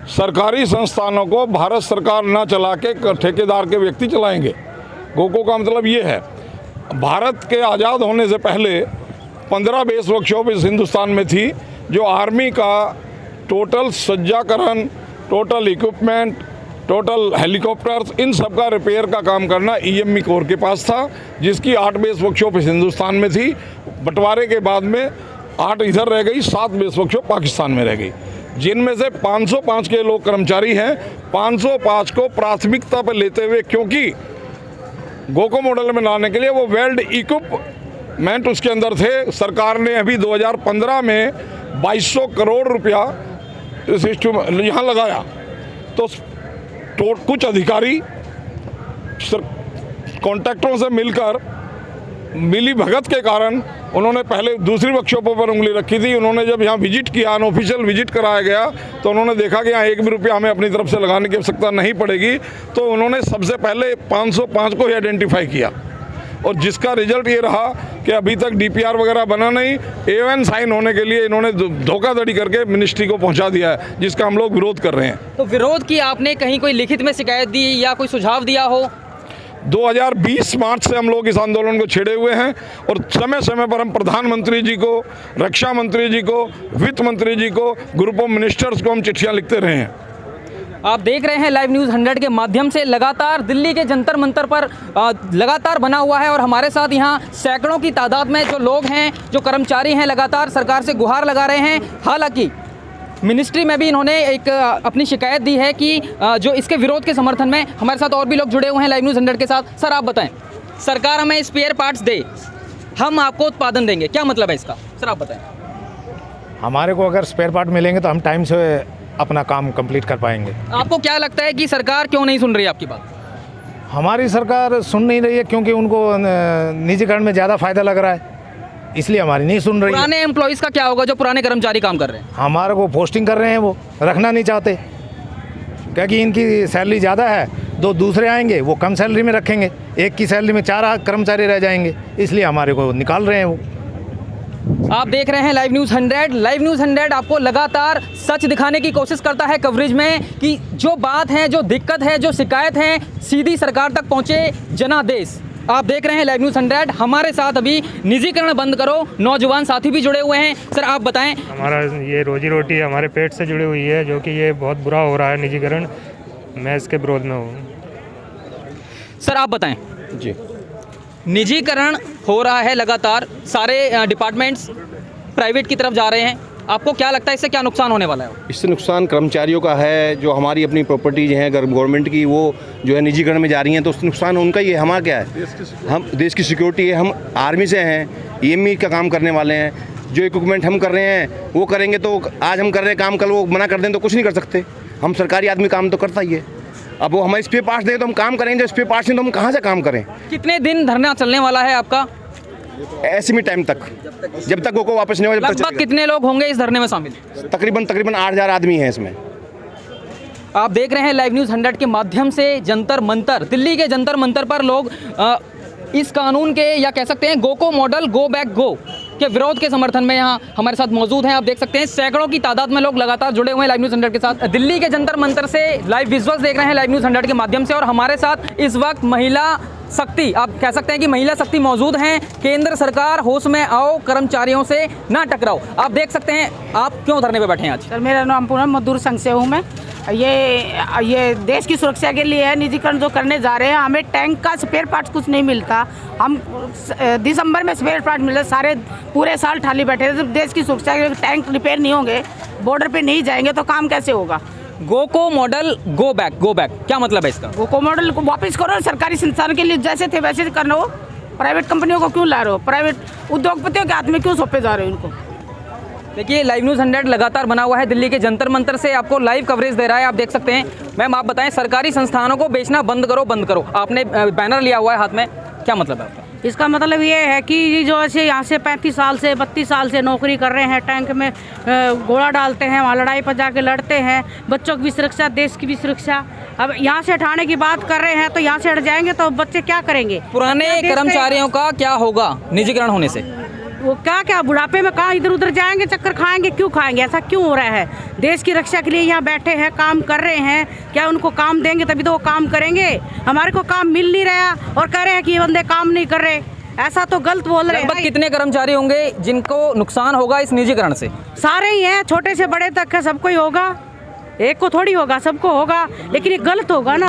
सरकारी संस्थानों को भारत सरकार ना चला के ठेकेदार के व्यक्ति चलाएंगे। गोको का मतलब ये है, भारत के आज़ाद होने से पहले 15 बेस वर्कशॉप इस हिंदुस्तान में थी, जो आर्मी का टोटल सज्जाकरण, टोटल इक्विपमेंट, टोटल हेलीकॉप्टर्स, इन सब का रिपेयर का काम करना ईएमई कोर के पास था, जिसकी 8 बेस वर्कशॉप इस हिंदुस्तान में थी। बंटवारे के बाद में 8 इधर रह गई, 7 बेस वर्कशॉप पाकिस्तान में रह गई, जिनमें से 505 के लोग कर्मचारी हैं। 505 को प्राथमिकता पर लेते हुए, क्योंकि गोको मॉडल में लाने के लिए वो वेल्ड इक्विपमेंट उसके अंदर थे, सरकार ने अभी 2015 में 2200 करोड़ रुपया इस यहाँ लगाया। तो कुछ अधिकारी कॉन्ट्रैक्टरों से मिलकर मिली भगत के कारण उन्होंने पहले दूसरी वर्कशॉपों पर उंगली रखी थी। उन्होंने जब यहाँ विजिट किया, अनऑफिशियल विजिट कराया गया, तो उन्होंने देखा कि यहाँ 1 भी रुपया हमें अपनी तरफ से लगाने की आवश्यकता नहीं पड़ेगी। तो उन्होंने सबसे पहले 505 को ही आइडेंटिफाई किया, और जिसका रिजल्ट ये रहा कि अभी तक डीपीआर वगैरह बना नहीं। A1 साइन होने के लिए इन्होंने धोखाधड़ी करके मिनिस्ट्री को पहुंचा दिया है, जिसका हम लोग विरोध कर रहे हैं। तो विरोध की आपने कहीं कोई लिखित में शिकायत दी या कोई सुझाव दिया हो? 2020 मार्च से हम लोग इस आंदोलन को छेड़े हुए हैं, और समय समय पर हम प्रधानमंत्री जी को, रक्षा मंत्री जी को, वित्त मंत्री जी को, ग्रुप ऑफ मिनिस्टर्स को हम चिट्ठियाँ लिखते रहे हैं। आप देख रहे हैं लाइव न्यूज़ 100 के माध्यम से लगातार दिल्ली के जंतर मंतर पर लगातार बना हुआ है। और हमारे साथ यहाँ सैकड़ों की तादाद में जो लोग हैं, जो कर्मचारी हैं, लगातार सरकार से गुहार लगा रहे हैं। हालांकि मिनिस्ट्री में भी इन्होंने एक अपनी शिकायत दी है कि जो इसके विरोध के समर्थन में। हमारे साथ और भी लोग जुड़े हुए हैं लाइव न्यूज़ 100 के साथ। सर आप बताएं, सरकार हमें स्पेयर पार्ट्स दे, हम आपको उत्पादन देंगे, क्या मतलब है इसका? सर आप बताएं। हमारे को अगर स्पेयर पार्ट मिलेंगे तो हम टाइम से अपना काम कंप्लीट कर पाएंगे। आपको क्या लगता है कि सरकार क्यों नहीं सुन रही है आपकी बात? हमारी सरकार सुन नहीं रही है क्योंकि उनको निजीकरण में ज़्यादा फ़ायदा लग रहा है, इसलिए हमारी नहीं सुन रही है। पुराने एम्प्लॉयज़ का क्या होगा जो पुराने कर्मचारी काम कर रहे हैं? हमारे को पोस्टिंग कर रहे हैं, वो रखना नहीं चाहते क्योंकि इनकी सैलरी ज़्यादा है। 2 दूसरे आएंगे, वो कम सैलरी में रखेंगे, एक की सैलरी में 4 कर्मचारी रह जाएंगे, इसलिए हमारे को निकाल रहे हैं वो। आप देख रहे हैं लाइव न्यूज़ 100। लाइव न्यूज़ 100 आपको लगातार सच दिखाने की कोशिश करता है कवरेज में, कि जो बात है, जो दिक्कत है, जो शिकायत है, सीधी सरकार तक पहुंचे जनादेश। आप देख रहे हैं लाइव न्यूज़ 100। हमारे साथ अभी निजीकरण बंद करो नौजवान साथी भी जुड़े हुए हैं। सर आप बताएं। हमारा ये रोजी रोटी हमारे पेट से जुड़ी हुई है, जो कि ये बहुत बुरा हो रहा है निजीकरण, मैं इसके विरोध में हूँ। सर आप बताएं। जी, निजीकरण हो रहा है लगातार, सारे डिपार्टमेंट्स प्राइवेट की तरफ जा रहे हैं, आपको क्या लगता है इससे क्या नुकसान होने वाला है? इससे नुकसान कर्मचारियों का है, जो हमारी अपनी प्रॉपर्टीज हैं गवर्नमेंट की, वो जो है निजीकरण में जा रही हैं, तो उससे नुकसान उनका ही है। हमारा क्या है, हम देश की सिक्योरिटी है, हम आर्मी से हैं, ईएमई का काम करने वाले हैं। जो इक्विपमेंट हम कर रहे हैं वो करेंगे, तो आज हम कर रहे हैं काम, कल वो मना कर दें तो कुछ नहीं कर सकते। हम सरकारी आदमी काम तो करता ही है। अब वो हमें स्पेयर पार्ट्स दें तो हम काम करेंगे, जो स्पेयर पार्ट्स नहीं तो हम कहाँ से काम करें? कितने दिन धरना चलने वाला है आपका? ऐसे में टाइम तक, जब तक वो वापस नहीं हो। लगभग कितने लोग होंगे इस धरने में शामिल? तकरीबन 8,000 आदमी हैं इसमें। आप देख रहे हैं लाइव न्यूज़ 100 के माध्यम से जंतर मंतर, दिल्ली के जंतर मंतर पर लोग इस कानून के, या कह सकते हैं गोको मॉडल गो बैक गो के विरोध के समर्थन में यहाँ हमारे साथ मौजूद हैं। आप देख सकते हैं सैकड़ों की तादाद में लोग लगातार जुड़े हुए हैं लाइव न्यूज़ 100 के साथ। दिल्ली के जंतर मंतर से लाइव विजुअल्स देख रहे हैं लाइव न्यूज़ 100 के माध्यम से, और हमारे साथ इस वक्त महिला शक्ति, आप कह सकते हैं कि महिला शक्ति मौजूद हैं। केंद्र सरकार होश में आओ, कर्मचारियों से ना टकराओ। आप देख सकते हैं, आप क्यों धरने पे बैठे हैं आज? सर मेरा नाम पूनम मजदूर संघ से हूँ मैं। ये देश की सुरक्षा के लिए है, निजीकरण जो करने जा रहे हैं। हमें टैंक का स्पेयर पार्ट्स कुछ नहीं मिलता। हम दिसंबर में स्पेयर पार्ट मिले, सारे पूरे साल खाली बैठे हैं। जब देश की सुरक्षा के टैंक रिपेयर नहीं होंगे, बॉर्डर पे नहीं जाएंगे तो काम कैसे होगा? गोको मॉडल गो बैक क्या मतलब है इसका? गोको मॉडल को वापस करो, सरकारी संस्थान के लिए जैसे थे वैसे करना हो। प्राइवेट कंपनियों को क्यों ला रहे हो? प्राइवेट उद्योगपतियों के हाथ में क्यों सौंपे जा रहे हो इनको? देखिए लाइव न्यूज़ 100 लगातार बना हुआ है, दिल्ली के जंतर मंतर से आपको लाइव कवरेज दे रहा है। आप देख सकते हैं। मैम आप बताएं, सरकारी संस्थानों को बेचना बंद करो। आपने बैनर लिया हुआ है हाथ में, क्या मतलब है आपका? इसका मतलब ये है कि जो ऐसे यहाँ से 35 साल से 32 साल से नौकरी कर रहे हैं, टैंक में गोला डालते हैं, वहाँ लड़ाई पर जाके लड़ते हैं, बच्चों की भी सुरक्षा, देश की भी सुरक्षा। अब यहाँ से हटाने की बात कर रहे हैं तो यहाँ से हट जाएंगे तो बच्चे क्या करेंगे? पुराने कर्मचारियों का क्या होगा निजीकरण होने से? वो क्या बुढ़ापे में कहाँ इधर उधर जाएंगे, चक्कर खाएंगे? क्यों खाएंगे? ऐसा क्यों हो रहा है? देश की रक्षा के लिए यहाँ बैठे हैं, काम कर रहे हैं। क्या उनको काम देंगे तभी तो वो काम करेंगे? हमारे को काम मिल नहीं रहा और कह रहे हैं कि ये बंदे काम नहीं कर रहे। ऐसा तो गलत बोल रहे हैं। लगभग कितने कर्मचारी होंगे जिनको नुकसान होगा इस निजीकरण से? सारे ही हैं, छोटे से बड़े तक है, सबको ही होगा। एक को थोड़ी होगा, सबको होगा, लेकिन ये गलत होगा ना।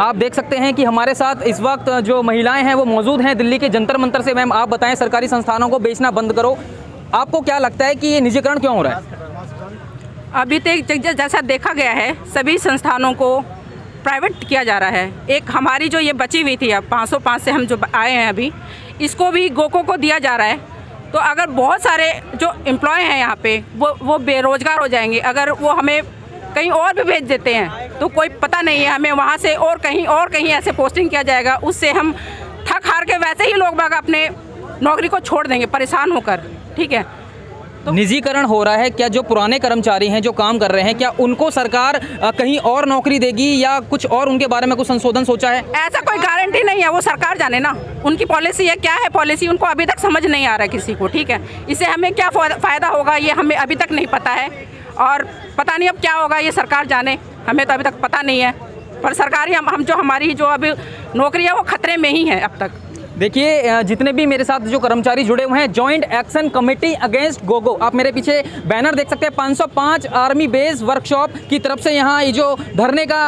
आप देख सकते हैं कि हमारे साथ इस वक्त जो महिलाएं हैं वो मौजूद हैं दिल्ली के जंतर मंतर से। मैम आप बताएं, सरकारी संस्थानों को बेचना बंद करो, आपको क्या लगता है कि ये निजीकरण क्यों हो रहा है? अभी तक जैसा देखा गया है, सभी संस्थानों को प्राइवेट किया जा रहा है। एक हमारी जो ये बची हुई थी, अब 505 से हम जो आए हैं अभी, इसको भी गोको को दिया जा रहा है। तो अगर बहुत सारे जो एम्प्लॉय हैं यहाँ पे वो बेरोजगार हो जाएंगे। अगर वो हमें कहीं और भी भेज देते हैं तो कोई पता नहीं है, हमें वहाँ से और कहीं ऐसे पोस्टिंग किया जाएगा, उससे हम थक हार के वैसे ही लोग बाग अपने नौकरी को छोड़ देंगे परेशान होकर। ठीक है, तो निजीकरण हो रहा है, क्या जो पुराने कर्मचारी हैं जो काम कर रहे हैं, क्या उनको सरकार कहीं और नौकरी देगी या कुछ और उनके बारे में कुछ संशोधन सोचा है? ऐसा कोई गारंटी नहीं है, वो सरकार जाने ना। उनकी पॉलिसी है, क्या है पॉलिसी उनको अभी तक समझ नहीं आ रहा है किसी को। ठीक है, इससे हमें क्या फ़ायदा होगा ये हमें अभी तक नहीं पता है, और पता नहीं अब क्या होगा, ये सरकार जाने। हमें तो अभी तक पता नहीं है, पर सरकारी हम जो हमारी जो अभी नौकरी है वो खतरे में ही है अब तक। देखिए जितने भी मेरे साथ जो कर्मचारी जुड़े हुए हैं, joint action committee against Gogo, आप मेरे पीछे बैनर देख सकते हैं। 505 आर्मी बेस वर्कशॉप की तरफ से यहाँ ये जो धरने का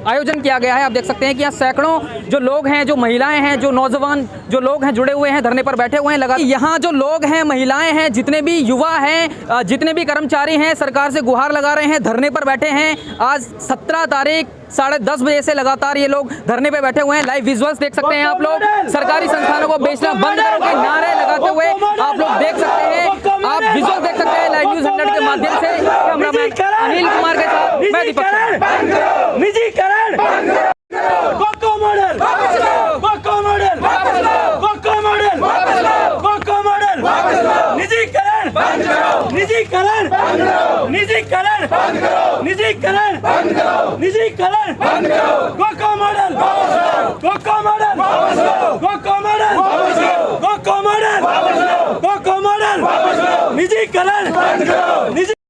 आयोजन किया गया है। आप देख सकते हैं कि यहाँ सैकड़ों जो लोग हैं, जो महिलाएं हैं, जो नौजवान जो लोग हैं जुड़े हुए हैं, धरने पर बैठे हुए हैं। लगा यहाँ जो लोग हैं, महिलाएं हैं, जितने भी युवा हैं, जितने भी कर्मचारी हैं, सरकार से गुहार लगा रहे हैं, धरने पर बैठे हैं। आज 17 तारीख 10:30 बजे से लगातार ये लोग धरने पे बैठे हुए हैं। लाइव विजुअल्स देख सकते हैं आप लोग। सरकारी संस्थानों को बेचना बंद करो के नारे लगाते हुए आप लोग देख सकते हैं, आप विजुअल देख सकते हैं लाइव न्यूज़ 100 के माध्यम से। कैमरामैन अनिल कुमार के साथ मैं दीपक। निजीकरण गोको मॉडल वापस लो, गोको मॉडल वापस लो, गोको मॉडल वापस लो, गोको मॉडल वापस लो। निजीकरण बंद करो, निजीकरण बंद करो, निजीकरण बंद करो, निजीकरण बंद करो, निजीकरण बंद करो। गोको मॉडल वापस लो, गोको मॉडल वापस लो, गोको मॉडल वापस लो, गोको मॉडल वापस लो, गोको मॉडल वापस लो। निजीकरण बंद करो।